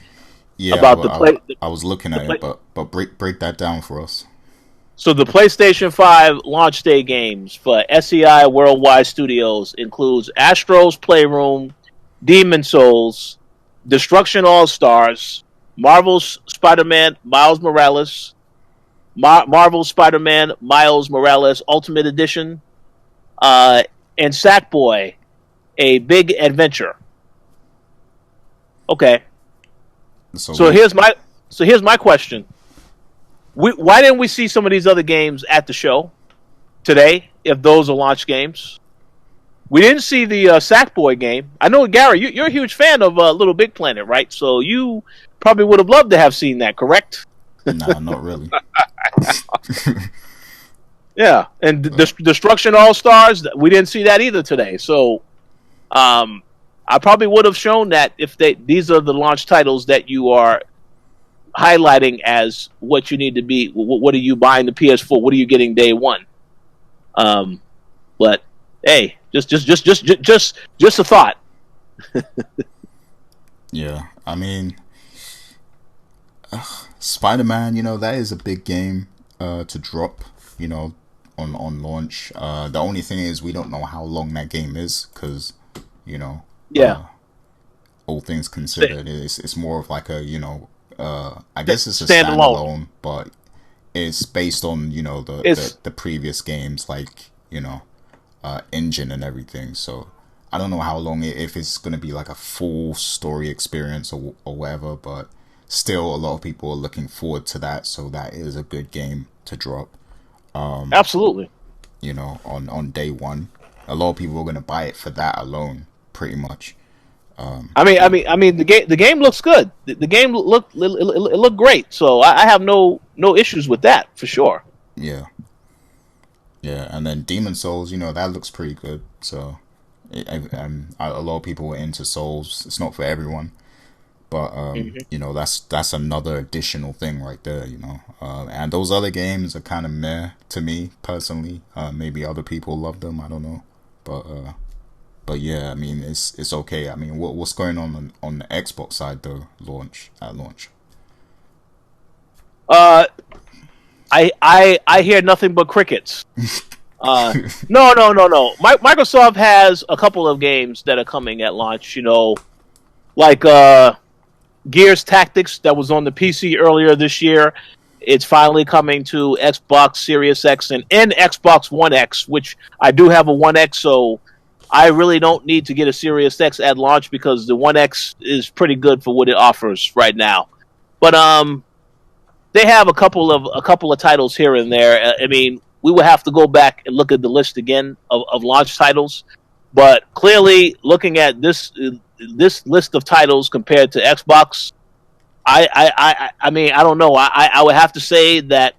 Yeah, about I was looking at it, but break that down for us. So the PlayStation 5 launch day games for SEI Worldwide Studios includes Astro's Playroom, Demon Souls, Destruction All-Stars, Marvel's Spider-Man Miles Morales, Marvel's Spider-Man Miles Morales Ultimate Edition, and Sackboy, A Big Adventure. Okay. So here's my question. Why didn't we see some of these other games at the show today, if those are launch games? We didn't see the Sackboy game. I know, Gary, you're a huge fan of Little Big Planet, right? So you probably would have loved to have seen that, correct? Nah, not really. Yeah, and Destruction All-Stars, we didn't see that either today. So I probably would have shown that if these are the launch titles that you are highlighting as what you need to be. What are you buying the PS4? What are you getting day one? But hey, just a thought. Yeah, I mean, Spider-Man, you know, that is a big game to drop, you know, on launch. The only thing is we don't know how long that game is, because, you know, all things considered, it's more of like a, you know, I guess it's a standalone, but it's based on, you know, the previous games, like, you know, engine and everything. So I don't know how long if it's gonna be like a full story experience or whatever, but still a lot of people are looking forward to that. So that is a good game to drop. Absolutely. You know, on day one, a lot of people are gonna buy it for that alone, pretty much. I mean, the game looks good. The game looked great. So I have no issues with that for sure. Yeah, and then Demon Souls, you know, that looks pretty good. So, a lot of people are into Souls. It's not for everyone, but you know, that's another additional thing right there. You know, and those other games are kind of meh to me personally. Maybe other people love them. I don't know, But yeah, I mean, it's okay. I mean, what's going on the Xbox side though? At launch. I hear nothing but crickets. No. Microsoft has a couple of games that are coming at launch. You know, like Gears Tactics that was on the PC earlier this year. It's finally coming to Xbox Series X and Xbox One X, which I do have a One X, so I really don't need to get a Series X at launch because the One X is pretty good for what it offers right now. But they have a couple of titles here and there. I mean, we would have to go back and look at the list again of launch titles, but clearly looking at this list of titles compared to Xbox, I mean, I don't know. I would have to say that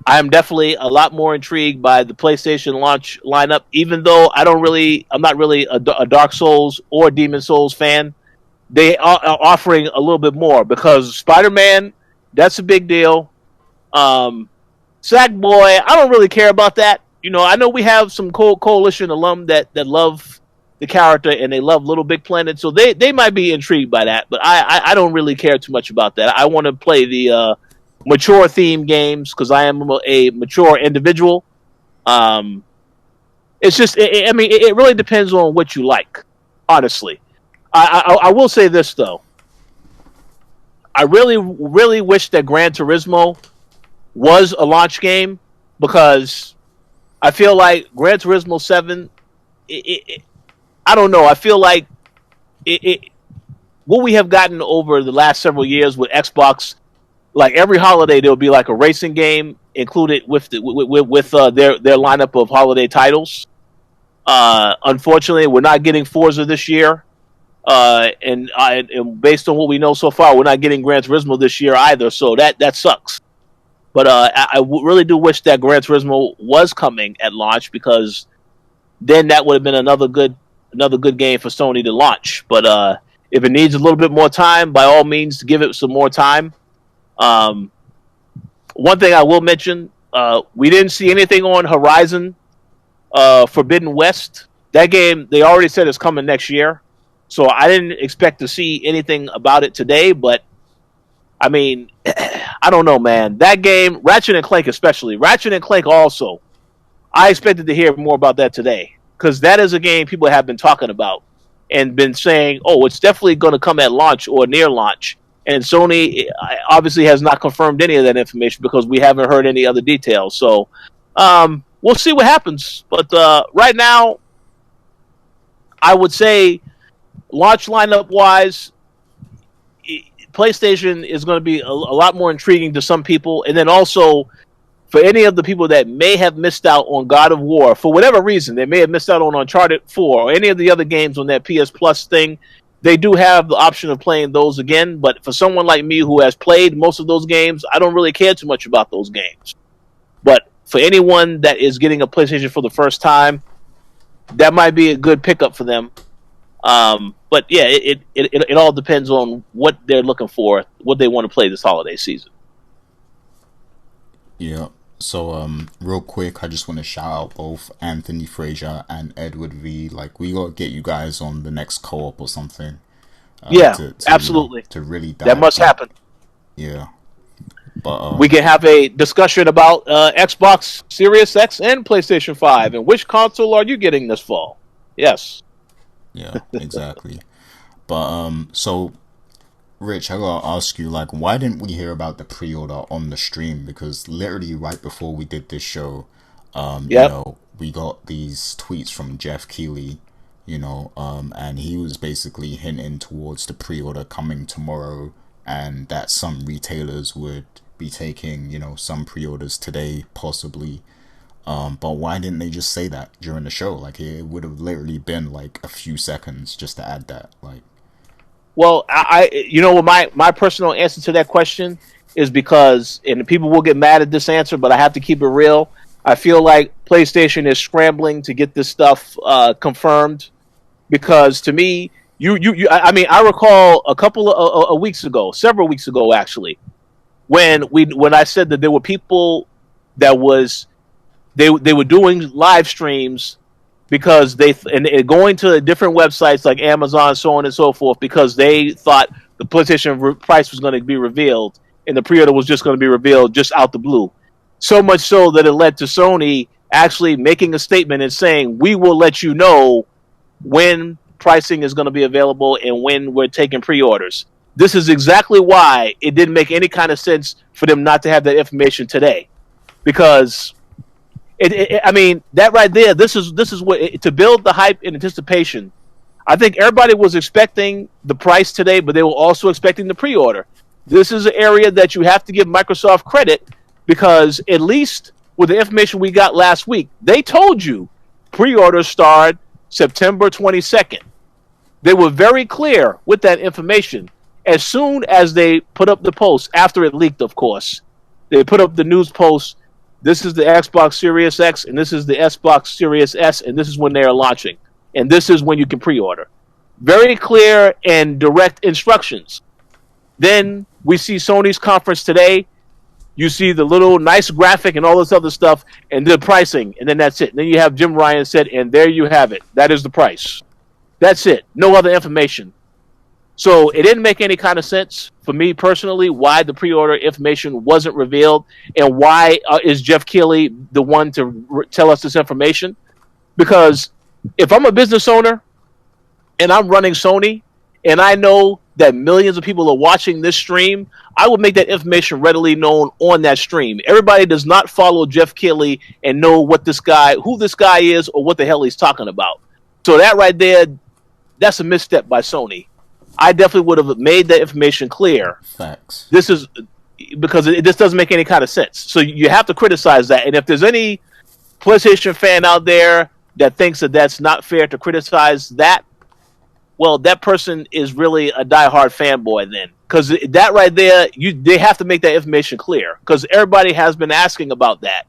I am definitely a lot more intrigued by the PlayStation launch lineup, even though I'm not really a Dark Souls or Demon Souls fan. They are offering a little bit more because Spider-Man, that's a big deal. Sackboy, I don't really care about that. You know, I know we have some Koalition alum that love the character and they love Little Big Planet, so they might be intrigued by that, but I don't really care too much about that. I want to play the mature theme games because I am a mature individual. It's just, I mean, it really depends on what you like, honestly. I will say this, though. I really, really wish that Gran Turismo was a launch game because I feel like Gran Turismo 7, I don't know. I feel like what we have gotten over the last several years with Xbox, like every holiday there will be like a racing game included with their lineup of holiday titles. Unfortunately, we're not getting Forza this year, and based on what we know so far, we're not getting Gran Turismo this year either. So that sucks. But I really do wish that Gran Turismo was coming at launch because then that would have been another good game for Sony to launch. But if it needs a little bit more time, by all means, give it some more time. One thing I will mention, we didn't see anything on Horizon Forbidden West. That game, they already said is coming next year. So I didn't expect to see anything about it today, but I mean, I don't know, man. That game, Ratchet and Clank especially, Ratchet and Clank also, I expected to hear more about that today because that is a game people have been talking about and been saying, oh, it's definitely going to come at launch or near launch. And Sony obviously has not confirmed any of that information because we haven't heard any other details. So we'll see what happens. But right now, I would say launch lineup-wise, PlayStation is going to be a lot more intriguing to some people. And then also, for any of the people that may have missed out on God of War, for whatever reason, they may have missed out on Uncharted 4 or any of the other games on that PS Plus thing, they do have the option of playing those again. But for someone like me who has played most of those games, I don't really care too much about those games. But for anyone that is getting a PlayStation for the first time, that might be a good pickup for them. But yeah, it all depends on what they're looking for, what they want to play this holiday season. Yeah. So real quick, I just want to shout out both Anthony Frazier and Edward V. Like, we gotta get you guys on the next co-op or something. Yeah, absolutely. You know, to really dive that must happen. Yeah. But we can have a discussion about Xbox Series X and PlayStation 5 and which console are you getting this fall? Yes. Yeah, exactly. But so Rich, I gotta ask you, like, why didn't we hear about the pre-order on the stream? Because literally right before we did this show, you know, we got these tweets from Jeff Keighley, you know, and he was basically hinting towards the pre-order coming tomorrow, and that some retailers would be taking, you know, some pre-orders today, possibly. But why didn't they just say that during the show? Like, it would have literally been like a few seconds just to add that, like. Well, you know what my personal answer to that question is, because, and people will get mad at this answer, but I have to keep it real. I feel like PlayStation is scrambling to get this stuff confirmed, because to me, I mean, I recall a couple of weeks ago, several weeks ago actually, when I said that there were people that they were doing live streams because and going to different websites like Amazon, so on and so forth, because they thought the PlayStation price was going to be revealed and the pre-order was just going to be revealed just out the blue. So much so that it led to Sony actually making a statement and saying, we will let you know when pricing is going to be available and when we're taking pre-orders. This is exactly why it didn't make any kind of sense for them not to have that information today, because I mean, that right there. This is what to build the hype and anticipation. I think everybody was expecting the price today, but they were also expecting the pre-order. This is an area that you have to give Microsoft credit, because at least with the information we got last week, they told you pre-orders start September 22nd. They were very clear with that information. As soon as they put up the post, after it leaked, of course, they put up the news post. This is the Xbox Series X, and this is the Xbox Series S, and this is when they are launching. And this is when you can pre-order. Very clear and direct instructions. Then we see Sony's conference today. You see the little nice graphic and all this other stuff, and the pricing, and then that's it. And then you have Jim Ryan said, and there you have it. That is the price. That's it. No other information. So it didn't make any kind of sense for me personally why the pre-order information wasn't revealed, and why is Jeff Keighley the one to tell us this information. Because if I'm a business owner and I'm running Sony and I know that millions of people are watching this stream, I would make that information readily known on that stream. Everybody does not follow Jeff Keighley and know who this guy is, or what the hell he's talking about. So that right there, that's a misstep by Sony. I definitely would have made that information clear. Facts. This is because this doesn't make any kind of sense. So you have to criticize that. And if there's any PlayStation fan out there that thinks that that's not fair to criticize that, well, that person is really a diehard fanboy then. Because that right there, they have to make that information clear. Because everybody has been asking about that.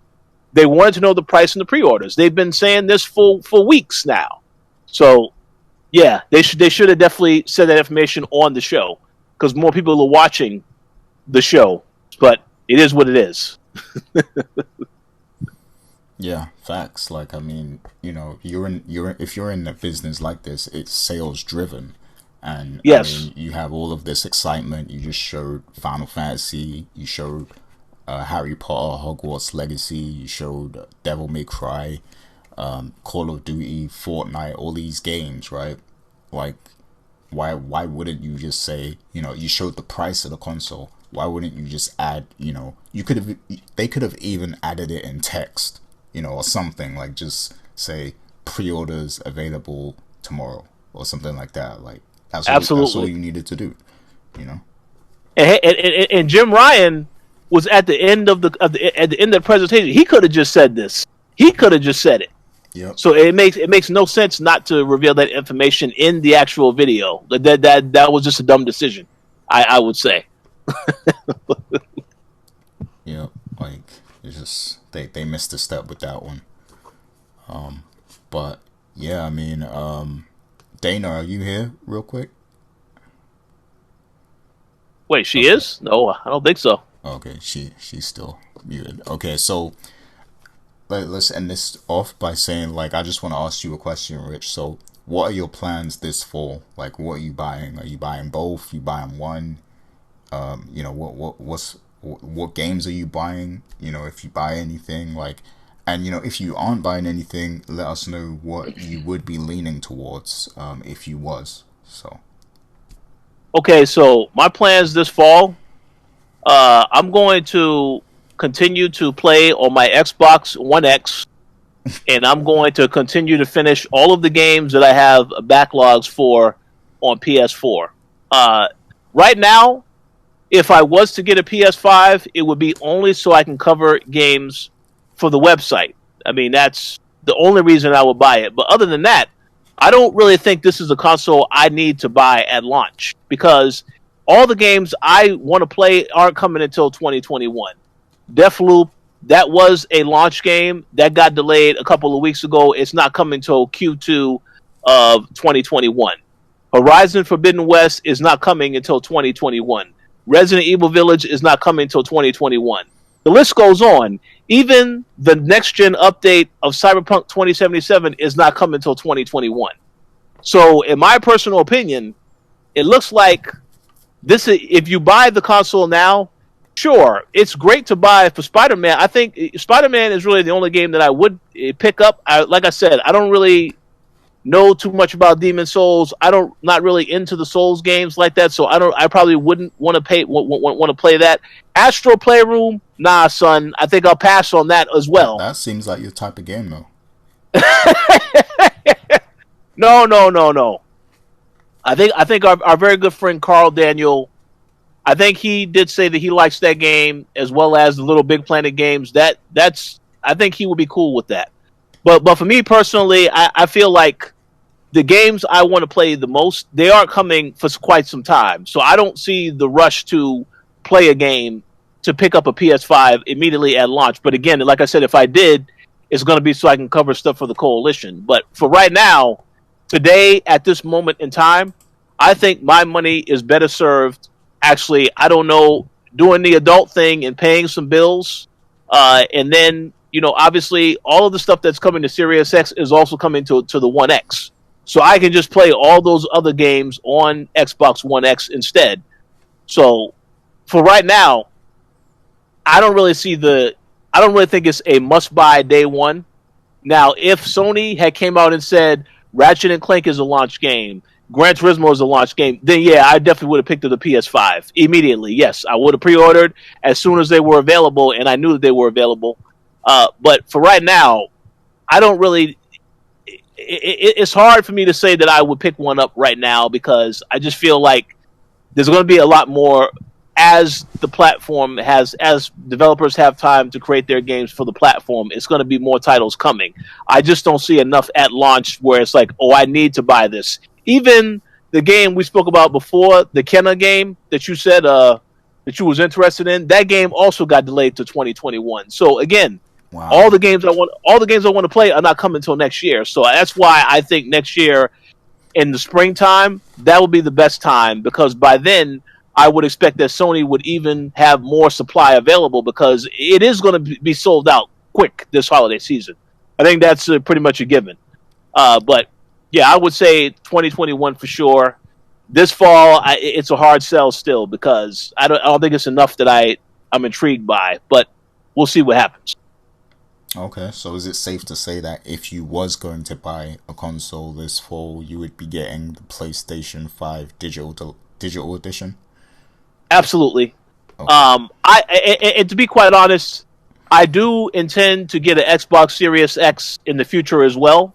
They wanted to know the price and the pre-orders. They've been saying this for weeks now. So, yeah, they should have definitely said that information on the show. Because more people are watching the show. But it is what it is. Yeah, facts. Like, I mean, you know, if you're in a business like this, it's sales driven, and yes, I mean, you have all of this excitement. You just showed Final Fantasy, you showed Harry Potter, Hogwarts Legacy, you showed Devil May Cry, Call of Duty, Fortnite, all these games, right? Like, why wouldn't you just say, you know, you showed the price of the console? Why wouldn't you just add, you know, they could have even added it in text, you know, or something, like just say pre-orders available tomorrow or something like that. Like that's all you needed to do, you know. And Jim Ryan was at the end of the presentation. He could have just said this. He could have just said it. Yep. So it makes no sense not to reveal that information in the actual video. That was just a dumb decision, I would say. Yeah, like it's just they missed a step with that one. But yeah, I mean, Dana, are you here real quick? Wait, she is? No, I don't think so. Okay, she's still muted. Okay, so let's end this off by saying, like, I just want to ask you a question, Rich. So what are your plans this fall? Like, what are you buying? Are you buying both? Are you buying one? You know, what games are you buying? You know, if you buy anything, like, and you know, if you aren't buying anything, let us know what you would be leaning towards, if you was. So okay, so my plans this fall, I'm going to continue to play on my Xbox One X, and I'm going to continue to finish all of the games that I have backlogs for on PS4. Right now, if I was to get a PS5, it would be only so I can cover games for the website. I mean, that's the only reason I would buy it. But other than that, I don't really think this is a console I need to buy at launch, because all the games I want to play aren't coming until 2021. Deathloop, that was a launch game that got delayed a couple of weeks ago. It's not coming until Q2 of 2021. Horizon Forbidden West is not coming until 2021. Resident Evil Village is not coming until 2021. The list goes on. Even the next-gen update of Cyberpunk 2077 is not coming until 2021. So, in my personal opinion, it looks like this. If you buy the console now, sure, it's great to buy for Spider-Man. I think Spider-Man is really the only game that I would pick up. Like I said, I don't really know too much about Demon Souls. I don't not really into the Souls games like that, so I probably wouldn't want to play that. Astro Playroom, nah, son. I think I'll pass on that as That well. that seems like your type of game, though. No, no, no, no. I think our very good friend Carl Daniel. I think he did say that he likes that game as well as the Little Big Planet games. That's I think he would be cool with that. But for me personally, I feel like the games I want to play the most, they aren't coming for quite some time. So I don't see the rush to play a game to pick up a PS5 immediately at launch. But again, like I said, if I did, it's going to be so I can cover stuff for the Koalition. But for right now, today, at this moment in time, I think my money is better served. Actually, I don't know, doing the adult thing and paying some bills, and then obviously, all of the stuff that's coming to Series X is also coming to the One X. So I can just play all those other games on Xbox One X instead. So for right now, I don't really see the. I don't really think it's a must buy day one. Now, if Sony had came out and said Ratchet and Clank is a launch game, Gran Turismo is a launch game, then yeah, I definitely would have picked up the PS5 immediately. Yes, I would have pre-ordered as soon as they were available, and I knew that they were available. But for right now, I don't really. It's hard for me to say that I would pick one up right now because I just feel like there's going to be a lot more as the platform has, as developers have time to create their games for the platform. It's going to be more titles coming. I just don't see enough at launch where it's like, oh, I need to buy this. Even the game we spoke about before, the Kenna game that you said that you was interested in, that game also got delayed to 2021. So again, Wow. all the games I want to play are not coming until next year. So that's why I think next year in the springtime, that would be the best time because by then I would expect that Sony would even have more supply available because it is going to be sold out quick this holiday season. I think that's pretty much a given. But yeah, I would say 2021 for sure. This fall, it's a hard sell still because I don't think it's enough that I'm intrigued by. But we'll see what happens. Okay, so is it safe to say that if you was going to buy a console this fall, you would be getting the PlayStation 5 digital edition? Absolutely. Okay. And to be quite honest, I do intend to get an Xbox Series X in the future as well.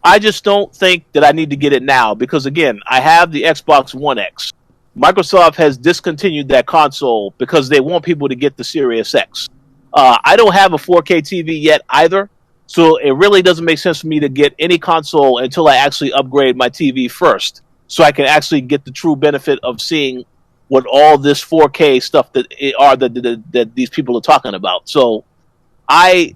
I just don't think that I need to get it now because again, I have the Xbox One X. Microsoft has discontinued that console because they want people to get the Series X. I don't have a 4K TV yet either, so it really doesn't make sense for me to get any console until I actually upgrade my TV first, so I can actually get the true benefit of seeing what all this 4K stuff that these people are talking about. So I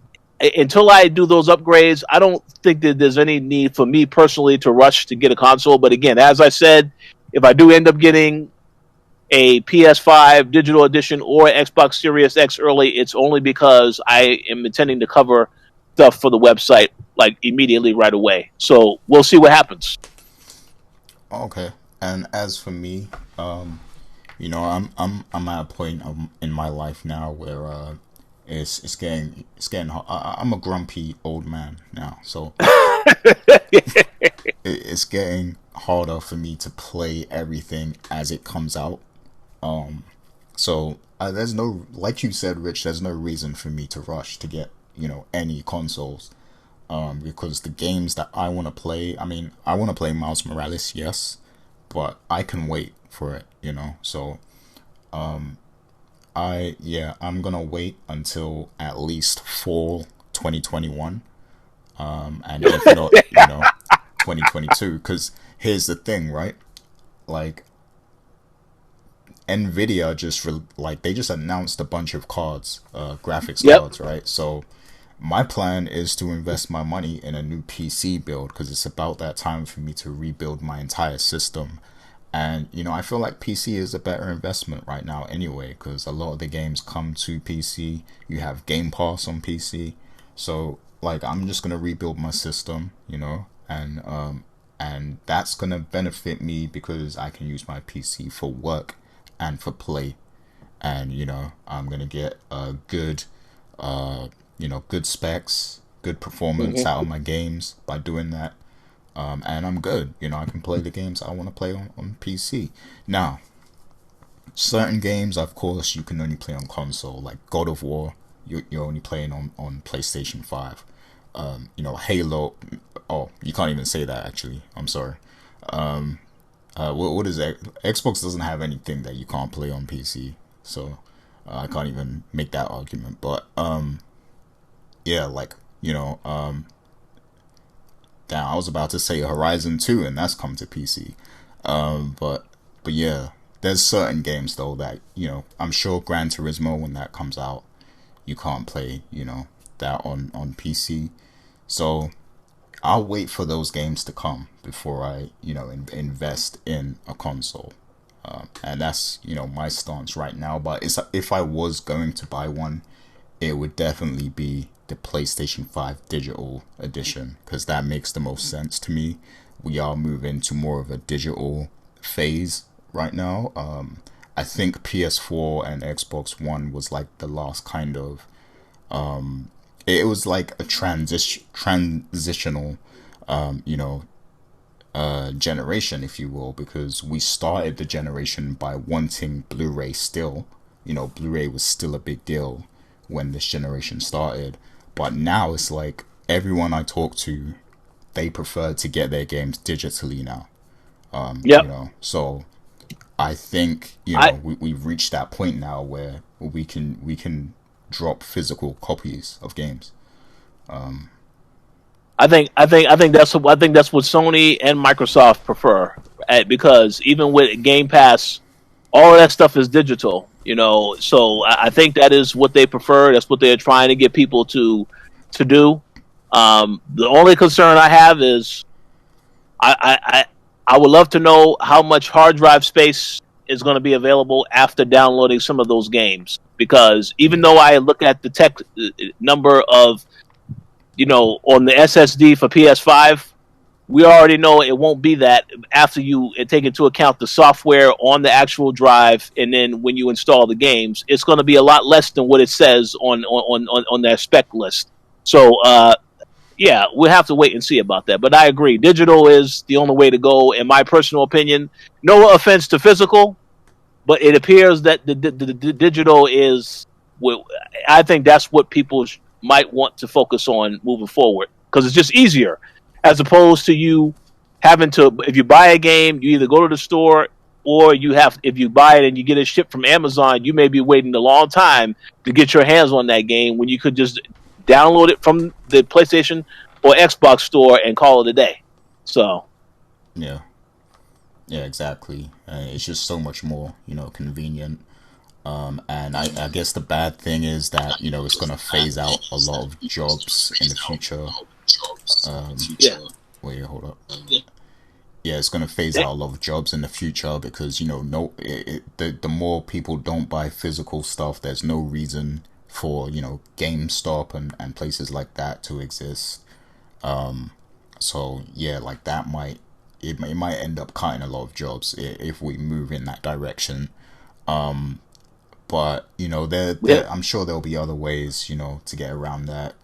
until I do those upgrades, I don't think that there's any need for me personally to rush to get a console. But again, as I said, if I do end up getting a PS5 digital edition or Xbox Series X early, it's only because I am intending to cover stuff for the website like immediately right away. So we'll see what happens. Okay. And as for me, I'm at a point in my life now where it's getting hard. I'm a grumpy old man now, so it's getting harder for me to play everything as it comes out. So there's no, like you said, Rich. There's no reason for me to rush to get any consoles. Because the games that I want to play, I mean, I want to play Miles Morales, yes, but I can wait for it. So I'm gonna wait until at least fall 2021. And if not, 2022. Because here's the thing, right? Like, Nvidia they just announced a bunch of cards, graphics Yep. cards, right? So my plan is to invest my money in a new PC build because it's about that time for me to rebuild my entire system. And I feel like PC is a better investment right now anyway because a lot of the games come to PC. You have Game Pass on PC, so like I'm just gonna rebuild my system, and that's gonna benefit me because I can use my PC for work and for play, and I'm gonna get a good specs, good performance Mhm. out of my games by doing that. and I'm good. You know, I can play the games I want to play on PC. Now, certain games, of course, you can only play on console, like God of War. You're only playing on PlayStation 5. You know, Halo. Oh, you can't even say that actually. I'm sorry. What is that? Xbox doesn't have anything that you can't play on PC, so I can't even make that argument. But yeah, like damn, I was about to say Horizon 2, and that's come to PC. But yeah, there's certain games though that I'm sure Gran Turismo, when that comes out, you can't play that on PC. So I'll wait for those games to come before I invest in a console. And that's my stance right now. But if I was going to buy one, it would definitely be the PlayStation 5 digital edition, because that makes the most sense to me. We are moving to more of a digital phase right now. I think PS4 and Xbox One was like the last kind of it was like a transitional generation, if you will, because we started the generation by wanting Blu-ray still. Blu-ray was still a big deal when this generation started, but now it's like everyone I talk to, they prefer to get their games digitally now. Yep. So I think we've reached that point now where we can drop physical copies of games. I think that's what Sony and Microsoft prefer, because even with Game Pass, all of that stuff is digital. So I think that is what they prefer. That's what they're trying to get people to do. The only concern I have is I would love to know how much hard drive space is going to be available after downloading some of those games, because even though I look at the tech number of on the SSD for PS5, we already know it won't be that after you take into account the software on the actual drive, and then when you install the games, it's going to be a lot less than what it says on their spec list. So yeah, we'll have to wait and see about that. But I agree, digital is the only way to go, in my personal opinion. No offense to physical, but it appears that the digital is. I think that's what people might want to focus on moving forward, because it's just easier, as opposed to you having to, if you buy a game, you either go to the store, or if you buy it and you get it shipped from Amazon, you may be waiting a long time to get your hands on that game, when you could just download it from the PlayStation or Xbox store and call it a day. So yeah, exactly. It's just so much more convenient. And I guess the bad thing is that it's gonna phase out a lot of jobs in the future. Yeah. Wait, hold up. Yeah, it's gonna phase out a lot of jobs in the future, because the more people don't buy physical stuff, there's no reason for GameStop and places like that to exist. So yeah, like that might end up cutting a lot of jobs if we move in that direction. But I'm sure there'll be other ways to get around that,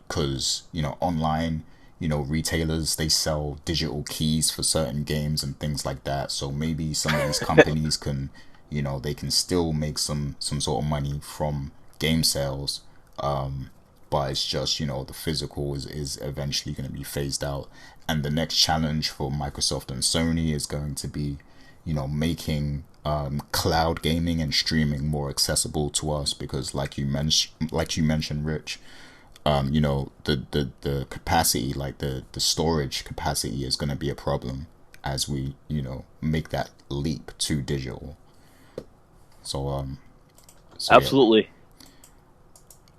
because online retailers, they sell digital keys for certain games and things like that, so maybe some of these companies can they can still make some sort of money from game sales, but it's just the physical is eventually going to be phased out. And the next challenge for Microsoft and Sony is going to be making cloud gaming and streaming more accessible to us, because like you mentioned, Rich, the capacity, like the storage capacity, is going to be a problem as we make that leap to digital. So absolutely.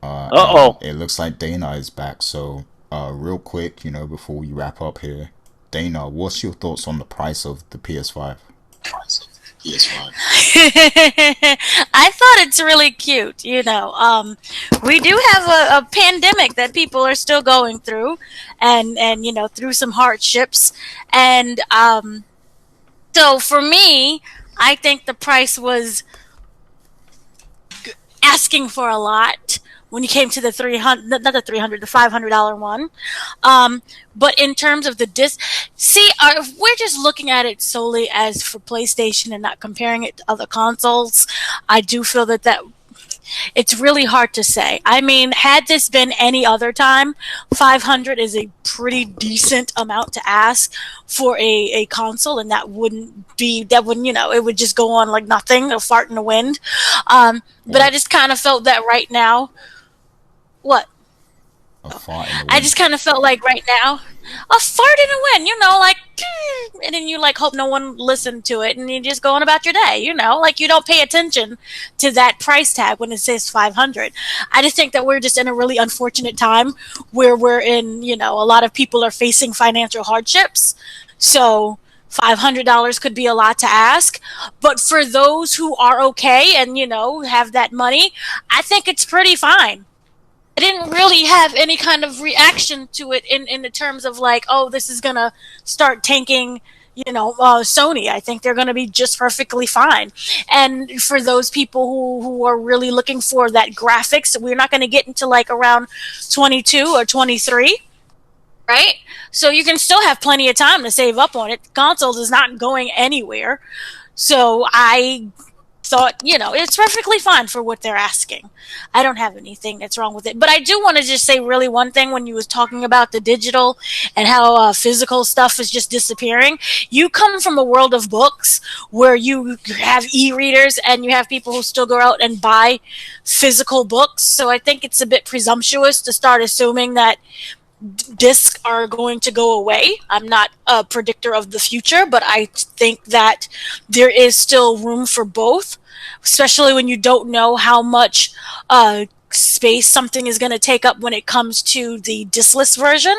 Yeah. It looks like Dana is back. So real quick, before we wrap up here, Dana, what's your thoughts on the price of the PS5? I thought it's really cute. We do have a pandemic that people are still going through, and through some hardships, and so for me, I think the price was asking for a lot when you came to the 300, not the 300, the $500 one. But in terms of the disc, see, if we're just looking at it solely as for PlayStation and not comparing it to other consoles, I do feel that it's really hard to say. I mean, had this been any other time, 500 is a pretty decent amount to ask for a console, and that wouldn't, it would just go on like nothing, a fart in the wind. But I just kind of felt that right now, what? A fart in the I wind. just kind of felt like right now, a fart in the wind, like, and then you like hope no one listened to it, and you just going about your day, like you don't pay attention to that price tag when it says 500. I just think that we're just in a really unfortunate time where we're in, a lot of people are facing financial hardships, so $500 could be a lot to ask, but for those who are okay and have that money, I think it's pretty fine. I didn't really have any kind of reaction to it in the terms of like, oh, this is gonna start tanking, Sony. I think they're gonna be just perfectly fine. And for those people who are really looking for that graphics, we're not gonna get into like around 22 or 23, right? So you can still have plenty of time to save up on it. The console is not going anywhere. So I thought, it's perfectly fine for what they're asking. I don't have anything that's wrong with it. But I do want to just say really one thing when you was talking about the digital and how physical stuff is just disappearing. You come from a world of books where you have e-readers and you have people who still go out and buy physical books. So I think it's a bit presumptuous to start assuming that discs are going to go away. I'm not a predictor of the future, but I think that there is still room for both, especially when you don't know how much space something is going to take up when it comes to the discless version.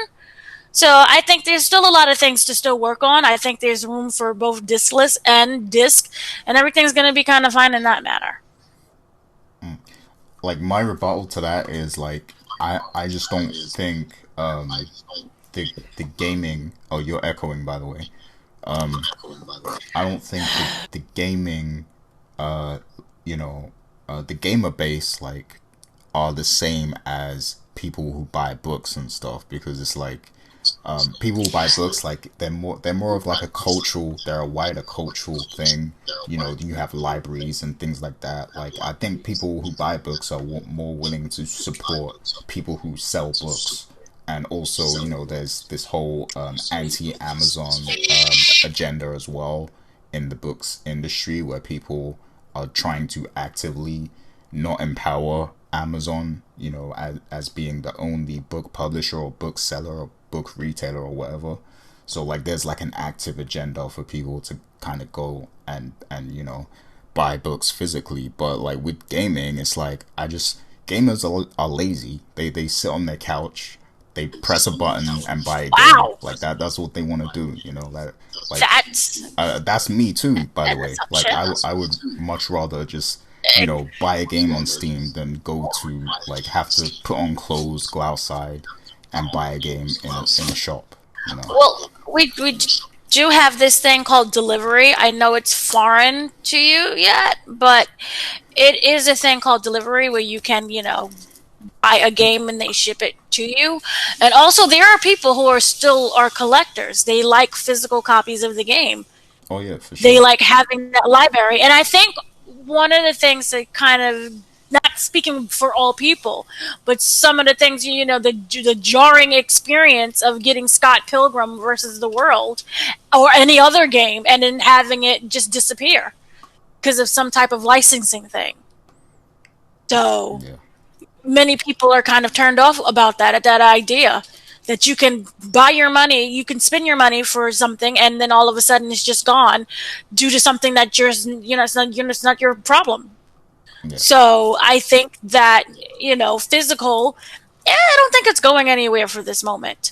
So I think there's still a lot of things to still work on. I think there's room for both discless and disc, and everything's going to be kind of fine in that matter. Like my rebuttal to that is like I just don't think the gaming. Oh, you're echoing, by the way. I don't think the gaming, the gamer base like are the same as people who buy books and stuff, because it's like people who buy books, like they're more of like they're a wider cultural thing. You have libraries and things like that. Like I think people who buy books are more willing to support people who sell books. And also, there's this whole anti-Amazon agenda as well in the books industry, where people are trying to actively not empower Amazon, as being the only book publisher or bookseller or book retailer or whatever. So like there's like an active agenda for people to kind of go and buy books physically. But like with gaming, it's like gamers are lazy. They sit on their couch, they press a button and buy a game. Wow. Like that's what they want to do, like That's that's me too, by the way. that's Like I would much rather just buy a game on Steam than go to like have to put on clothes, go outside and buy a game in a shop. Well, we do have this thing called delivery. I know it's foreign to you yet, but it is a thing called delivery where you can, buy a game and they ship it to you. And also there are people who are collectors. They like physical copies of the game. Oh yeah, for They sure. like having that library. And I think one of the things that kind of, not speaking for all people, but some of the things, the jarring experience of getting Scott Pilgrim versus the World or any other game and then having it just disappear because of some type of licensing thing. So Yeah. many people are kind of turned off about that idea that you can you can spend your money for something and then all of a sudden it's just gone due to something that it's not your problem. Yeah. So I think that, physical, I don't think it's going anywhere for this moment.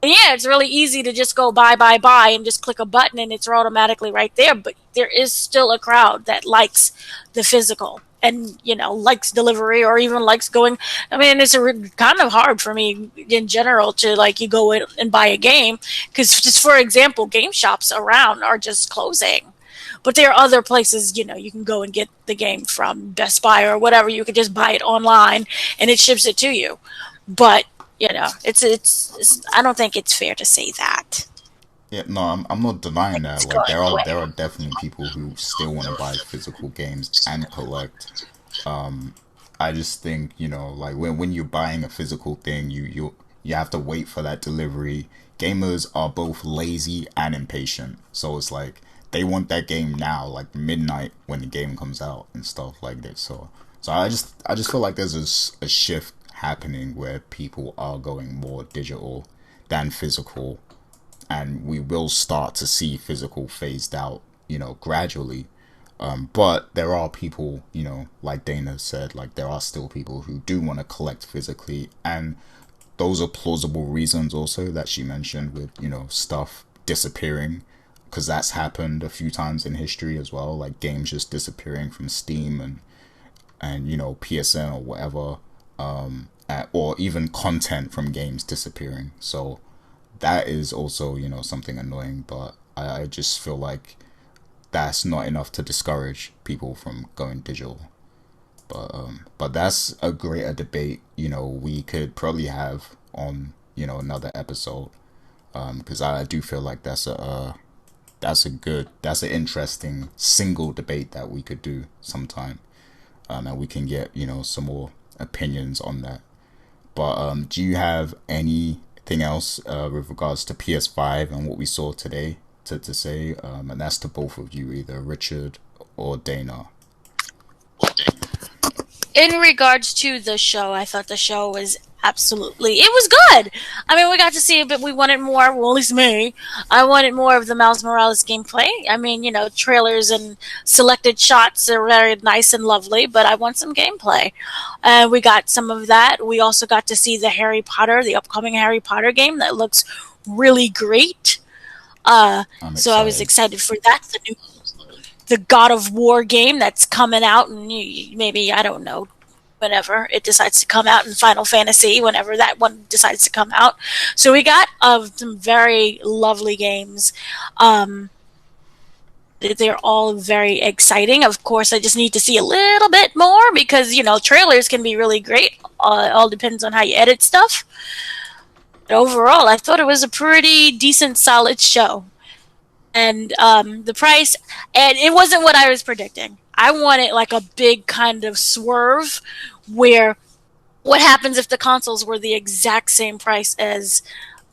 And yeah, it's really easy to just go buy and just click a button and it's automatically right there. But there is still a crowd that likes the physical and, likes delivery or even likes going. I mean, it's kind of hard for me in general to like you go in and buy a game because just for example, game shops around are just closing. But there are other places, you can go and get the game from Best Buy or whatever. You can just buy it online and it ships it to you. But it's I don't think it's fair to say that. Yeah, no, I'm not denying that. It's Like going there away. are definitely people who still want to buy physical games and collect. I just think, like when you're buying a physical thing, you have to wait for that delivery. Gamers are both lazy and impatient, so it's like they want that game now, like midnight when the game comes out and stuff like that. So I just feel like there's a shift happening where people are going more digital than physical, and we will start to see physical phased out, gradually. But there are people, like Dana said, like there are still people who do want to collect physically, and those are plausible reasons also that she mentioned with, stuff disappearing, because that's happened a few times in history as well, like games just disappearing from Steam and PSN or whatever, or even content from games disappearing. So that is also, something annoying, but I just feel like that's not enough to discourage people from going digital. But that's a greater debate, we could probably have on, another episode. Because I do feel like that's an interesting single debate that we could do sometime. And we can get, some more opinions on that. But do you have anything else with regards to PS5 and what we saw today to say? And that's to both of you, either Richard or Dana. In regards to the show, I thought the show was it was good. I mean, we got to see it, but we wanted more. Well, at least me. I wanted more of the Miles Morales gameplay. I mean, trailers and selected shots are very nice and lovely, but I want some gameplay. And we got some of that. We also got to see the upcoming Harry Potter game that looks really great. I'm So I was excited. excited for that. The God of War game that's coming out, and maybe, I don't know, whenever it decides to come out, in Final Fantasy, whenever that one decides to come out. So we got some very lovely games. They're all very exciting. Of course, I just need to see a little bit more because, trailers can be really great. It all depends on how you edit stuff. But overall, I thought it was a pretty decent, solid show. And the price, and it wasn't what I was predicting. I wanted like a big kind of swerve where what happens if the consoles were the exact same price as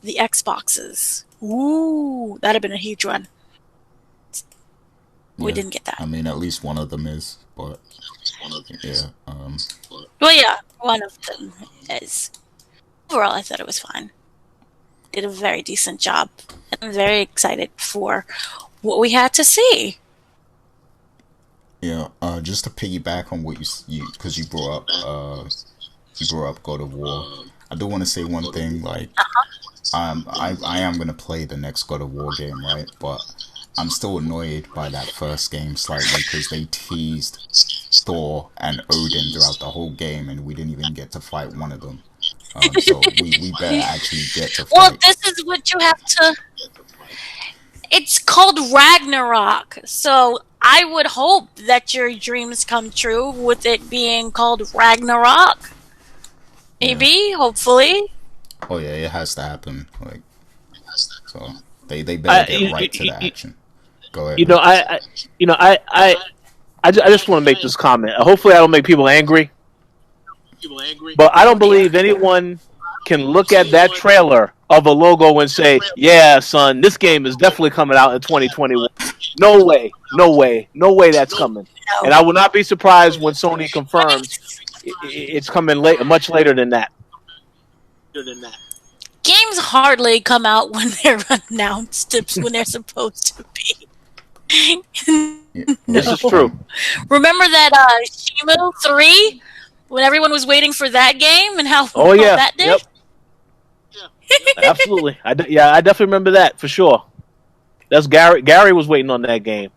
the Xboxes? Ooh, that'd have been a huge one. We Yeah, didn't get I that. mean, at least one of them is, but yeah, Well, yeah, one of them is. Overall, I thought it was fine. Did a very decent job. And I'm very excited for what we had to see. yeah. Just to piggyback on what because you brought up God of War. I do want to say one thing, like, I am gonna play the next God of War game, right? But I'm still annoyed by that first game slightly because they teased Thor and Odin throughout the whole game, and we didn't even get to fight one of them. So we better actually get to Well, fight. this is what you have to. It's called Ragnarok. So I would hope that your dreams come true with it being called Ragnarok. Yeah. Maybe, hopefully. Oh yeah, it has to happen. Like, so they better I, get you, right to the you, action. Go ahead, you know, Richard. I just want to make this comment. Hopefully, I don't make people angry, but I Oh don't dear. believe anyone can look at that trailer of a logo and say, "Yeah, son, this game is definitely coming out in 2021." No way, no way, no way that's coming. And No. I will not be surprised when Sony confirms it's coming late, much later than that. Games hardly come out when they're announced, when they're supposed to be. Yeah, This No. is true. Remember that Shimu 3? When everyone was waiting for that game and how Oh well yeah, that yep, did? absolutely. I definitely remember that for sure. That's Gary. Gary was waiting on that game.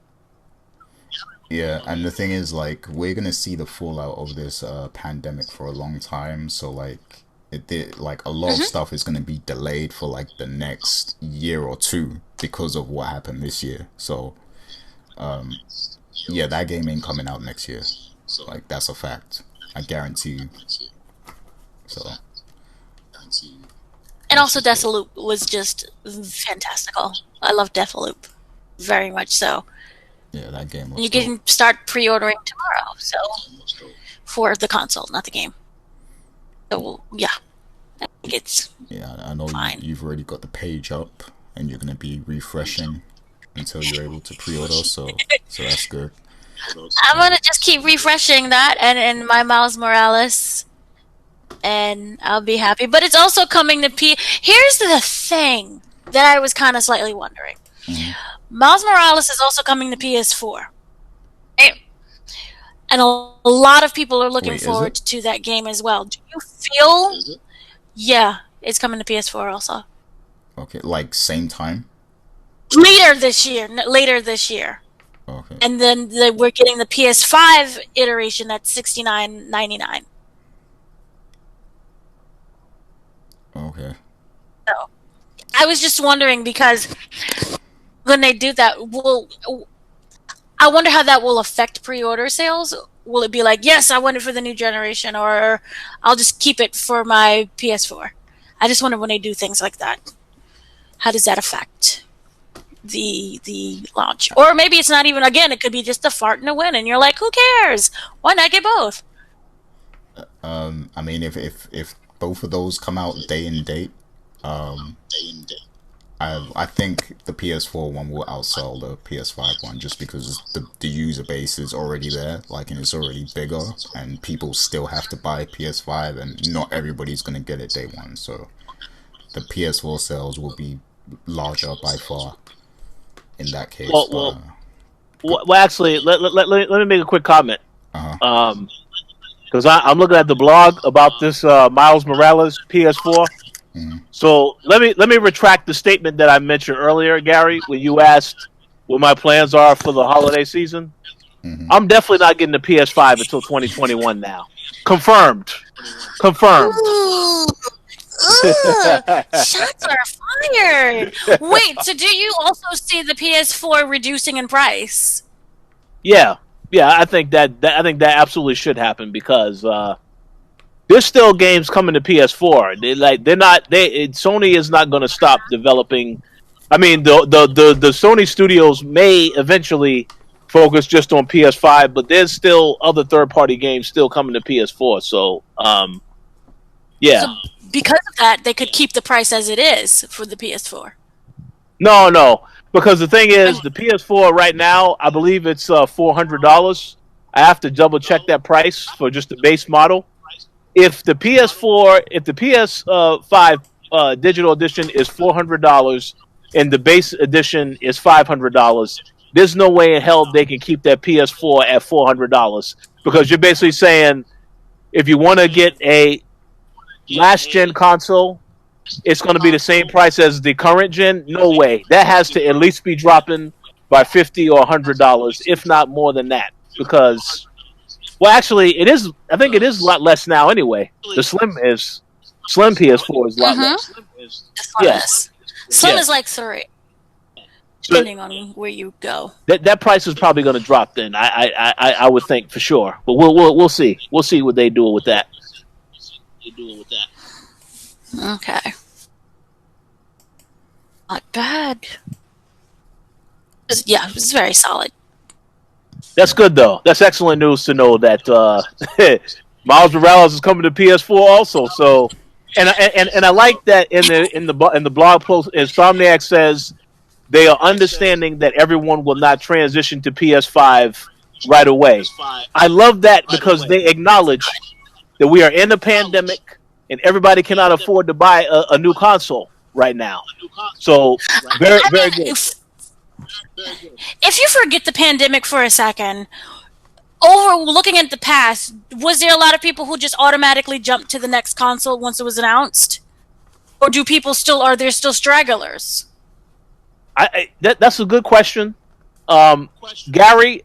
yeah, and the thing is, like, we're gonna see the fallout of this pandemic for a long time. So like, it did like a lot of Hmm. stuff is gonna be delayed for like the next year or two because of what happened this year. So Yeah, that game ain't coming out next year. Like, that's a fact. I guarantee you. So. And also, Deathloop was just fantastical. I love Deathloop very much so. Yeah, that game. You can start pre-ordering tomorrow. So for the console, not the game. So yeah, I think it's I know you've already got the page up, and you're gonna be refreshing until you're able to pre-order. So that's good. I'm gonna just keep refreshing that and my Miles Morales, and I'll be happy. But it's also coming to Here's the thing that I was kind of slightly wondering. Mm-hmm. Miles Morales is also coming to PS4. And a lot of people are looking forward to that game as well. Do you feel... Yeah, it's coming to PS4 also. Okay, like same time? Later this year. Okay. And then we're getting the PS5 iteration at $69.99. Okay. So, I was just wondering because when they do that, I wonder how that will affect pre-order sales. Will it be like, yes, I want it for the new generation, or I'll just keep it for my PS4? I just wonder when they do things like that. How does that affect the launch? Or maybe it's not even, again, it could be just a fart and a win, and you're like, who cares? Why not get both? I mean, if both of those come out day and date, I think the PS4 one will outsell the PS5 one just because the user base is already there, like, and it's already bigger, and people still have to buy PS5, and not everybody's gonna get it day one. So the PS4 sales will be larger by far in that case. Well, actually, let me make a quick comment. Because I'm looking at the blog about this Miles Morales PS4. Mm-hmm. So let me retract the statement that I mentioned earlier, Gary, when you asked what my plans are for the holiday season. Mm-hmm. I'm definitely not getting the PS5 until 2021 now. Confirmed. Ooh. Shots are fired. Wait, so do you also see the PS4 reducing in price? Yeah, I think that absolutely should happen because there's still games coming to PS4. Sony is not going to stop developing. I mean, the Sony studios may eventually focus just on PS5, but there's still other third-party games still coming to PS4. So, yeah. So because of that, they could keep the price as it is for the PS4. No, because the thing is, the PS4 right now, I believe it's $400. I have to double check that price for just the base model. If the PS5 digital edition is $400 and the base edition is $500, there's no way in hell they can keep that PS4 at $400 because you're basically saying if you want to get a last gen console, it's going to be the same price as the current gen. No way. That has to at least be dropping by $50 or $100, if not more than that, because. Well, actually, it is. I think it is a lot less now. Anyway, the Slim PS4 is a lot less. Yes, Slim is like $3, depending on where you go. That price is probably going to drop then. I would think for sure. But we'll see. We'll see what they do with that. Okay, not bad. Yeah, it's very solid. That's good though. That's excellent news to know that Miles Morales is coming to PS4 also. So, and I like that in the blog post, Insomniac says they are understanding that everyone will not transition to PS5 right away. I love that because they acknowledge that we are in a pandemic and everybody cannot afford to buy a new console right now. So, very good. If you forget the pandemic for a second, over looking at the past, was there a lot of people who just automatically jumped to the next console once it was announced? Or are there still stragglers? That's a good question. Gary,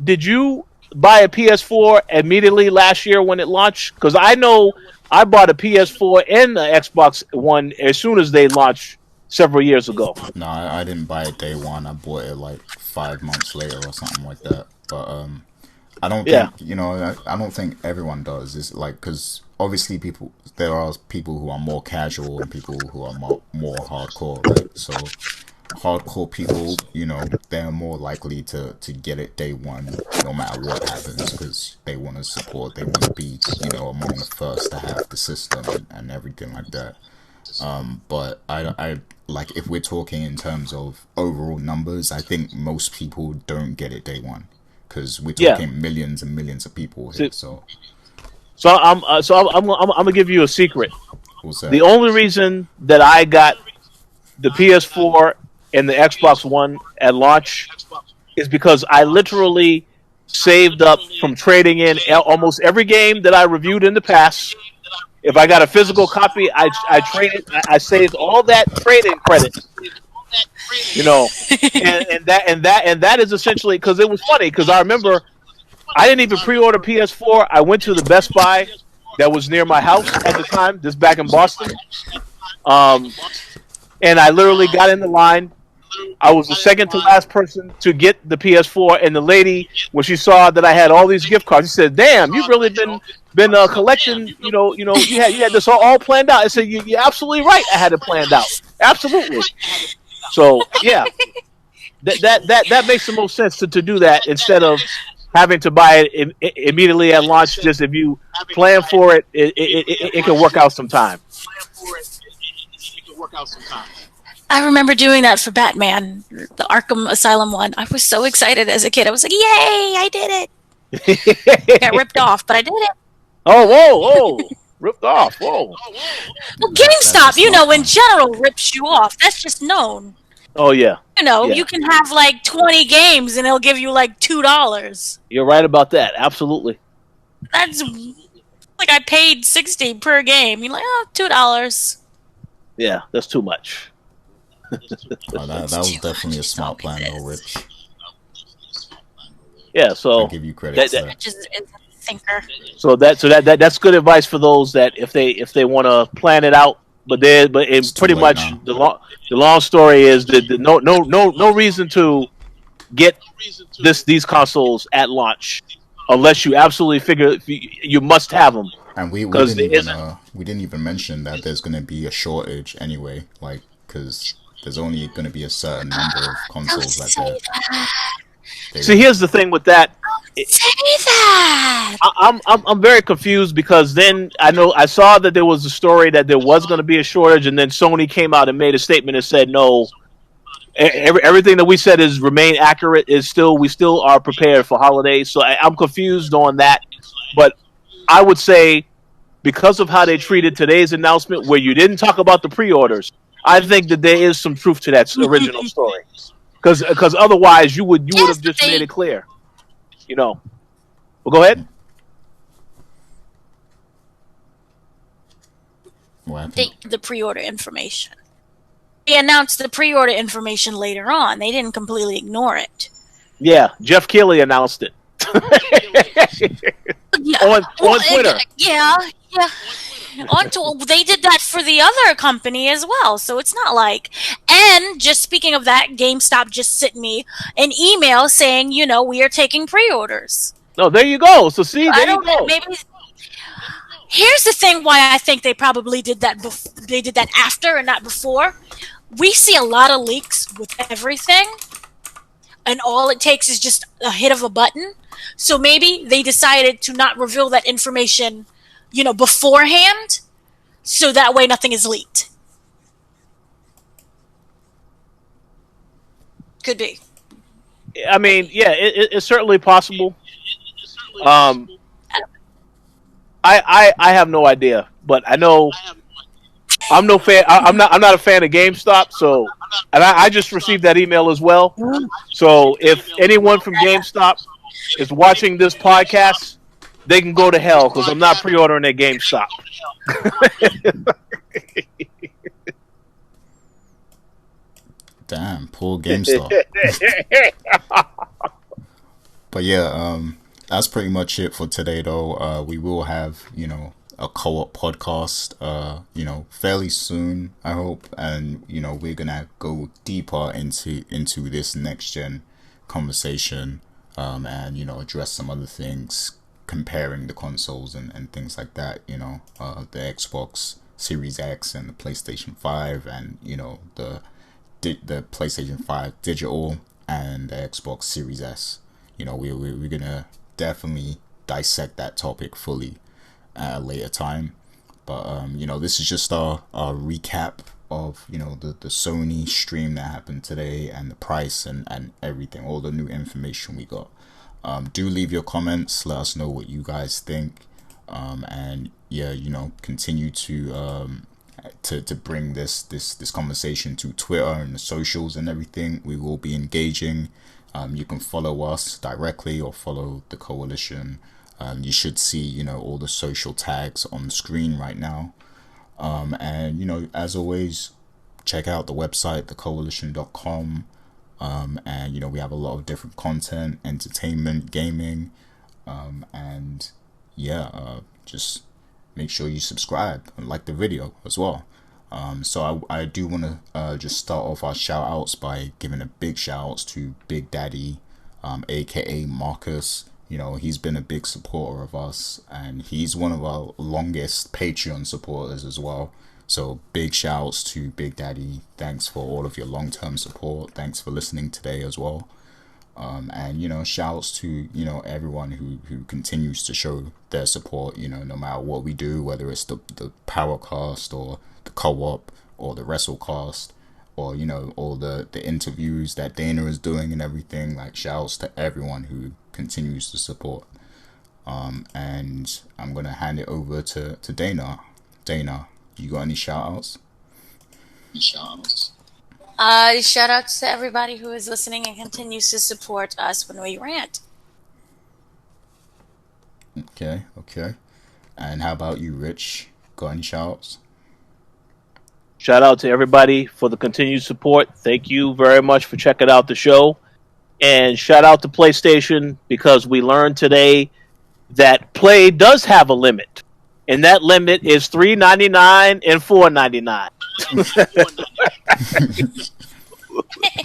did you buy a PS4 immediately last year when it launched? Because I know I bought a PS4 and the Xbox One as soon as they launched several years ago. No, I didn't buy it day one. I bought it like 5 months later or something like that. But I don't Yeah, think I don't think everyone does. It's like because obviously there are people who are more casual and people who are more hardcore, right? So hardcore people, they're more likely to get it day one, no matter what happens, because they want to support, they want to be, among the first to have the system and everything like that. But I like if we're talking in terms of overall numbers, I think most people don't get it day one because we're yeah. talking millions and millions of people here. So I'm gonna give you a secret. what's The that? only reason that I got the PS4 and the Xbox One at launch is because I literally saved up from trading in almost every game that I reviewed in the past. If I got a physical copy, I traded. I saved all that trading credit. You know, and that is essentially because it was funny because I remember I didn't even pre-order PS4. I went to the Best Buy that was near my house at the time. This back in Boston, um, and I literally got in the line. I was the second to last person to get the PS4, and the lady, when she saw that I had all these gift cards, she said, "Damn, you've really been collecting. You had this all planned out." I said, "You're absolutely right. I had it planned out. Absolutely." So yeah, that makes the most sense to do that instead of having to buy it immediately at launch. Just if you plan for it, it can work out some time. I remember doing that for Batman, the Arkham Asylum one. I was so excited as a kid. I was like, "Yay! I did it!" Got ripped off, but I did it. Oh, whoa, ripped off, whoa. Well, That's GameStop, just not in fun. general, rips you off. That's just known. Oh yeah, yeah. You can have like 20 games and they'll give you like $2. You're right about that. Absolutely. That's like I paid 60 per game. You're like, oh, $2. Yeah, that's too much. Oh, that was definitely a smart plan, though, Rich. Yeah, I so give you credit that, for that that. Which is a thinker. that's good advice for those that if they want to plan it out, but It's too pretty late much now. the long story is that no reason to get these consoles at launch unless you absolutely figure you must have them And we because didn't there even isn't. mention that there's gonna be a shortage anyway, like because there's only gonna be a certain number of Don't consoles that say that. they See, want. here's the thing with that. Say that. I'm very confused because then I saw that there was a story that there was going to be a shortage, and then Sony came out and made a statement and said no. Everything that we said is remain accurate. We still are prepared for holidays. So I'm confused on that, but I would say because of how they treated today's announcement, where you didn't talk about the pre-orders, I think that there is some truth to that original story. Because otherwise you would Yes, have but just made it clear, Well, go ahead. What happened? the pre-order information. They announced the pre-order information later on. They didn't completely ignore it. Yeah, Jeff Keighley announced it Yeah. on Twitter. Yeah. They did that for the other company as well, so it's not like. And just speaking of that, GameStop just sent me an email saying, we are taking pre-orders. No, there you go. So see, I there you don't go. maybe. Here's the thing: why I think they probably did that. They did that after and not before. We see a lot of leaks with everything, and all it takes is just a hit of a button. So maybe they decided to not reveal that information, beforehand, so that way nothing is leaked. Could be. I mean, yeah, it's certainly possible. Um, I have no idea, but I know I'm no fan. I'm not a fan of GameStop. So, and I just received that email as well. So if anyone from GameStop is watching this podcast, they can go to hell because I'm not pre-ordering at GameStop. Damn, poor GameStop. But yeah, that's pretty much it for today, though. We will have, a co-op podcast, fairly soon, I hope. And, we're gonna go deeper into this next gen conversation, and, address some other things, comparing the consoles and things like that, the Xbox Series X and the PlayStation 5, and, the PlayStation 5 digital and the Xbox Series S. We're gonna definitely dissect that topic fully at a later time. But this is just our recap of the Sony stream that happened today, and the price and everything, all the new information we got. Do leave your comments, let us know what you guys think, and yeah, continue to bring this conversation to Twitter and the socials and everything. We will be engaging. You can follow us directly or follow the Koalition. You should see all the social tags on the screen right now. And as always, check out the website, thekoalition.com. And we have a lot of different content, entertainment, gaming, and yeah, just make sure you subscribe and like the video as well. So I do want to just start off our shout outs by giving a big shout outs to Big Daddy, aka Marcus. He's been a big supporter of us, and he's one of our longest Patreon supporters as well. So big shout outs to Big Daddy. Thanks for all of your long-term support. Thanks for listening today as well. And shout outs to everyone who continues to show their support, no matter what we do, whether it's the Powercast or the co-op or the WrestleCast, or all the interviews that Dana is doing and everything. Like, shout outs to everyone who continues to support. And I'm gonna hand it over to Dana. Dana, you got any shout outs? Shout out to everybody who is listening and continues to support us when we rant. Okay. And how about you, Rich? Got any shout outs? Shout out to everybody for the continued support. Thank you very much for checking out the show. And shout out to PlayStation, because we learned today that Play does have a limit. And that limit is $3.99 and $4.99.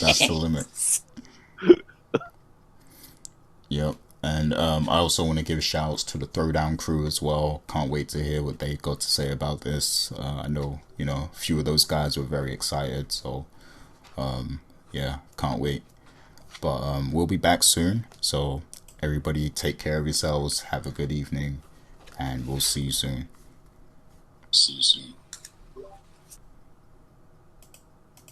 That's the limit. Yep. And I also want to give shouts to the Throwdown crew as well. Can't wait to hear what they got to say about this. I know, a few of those guys were very excited. So, yeah, can't wait. But we'll be back soon. So everybody take care of yourselves. Have a good evening. And we'll see you soon.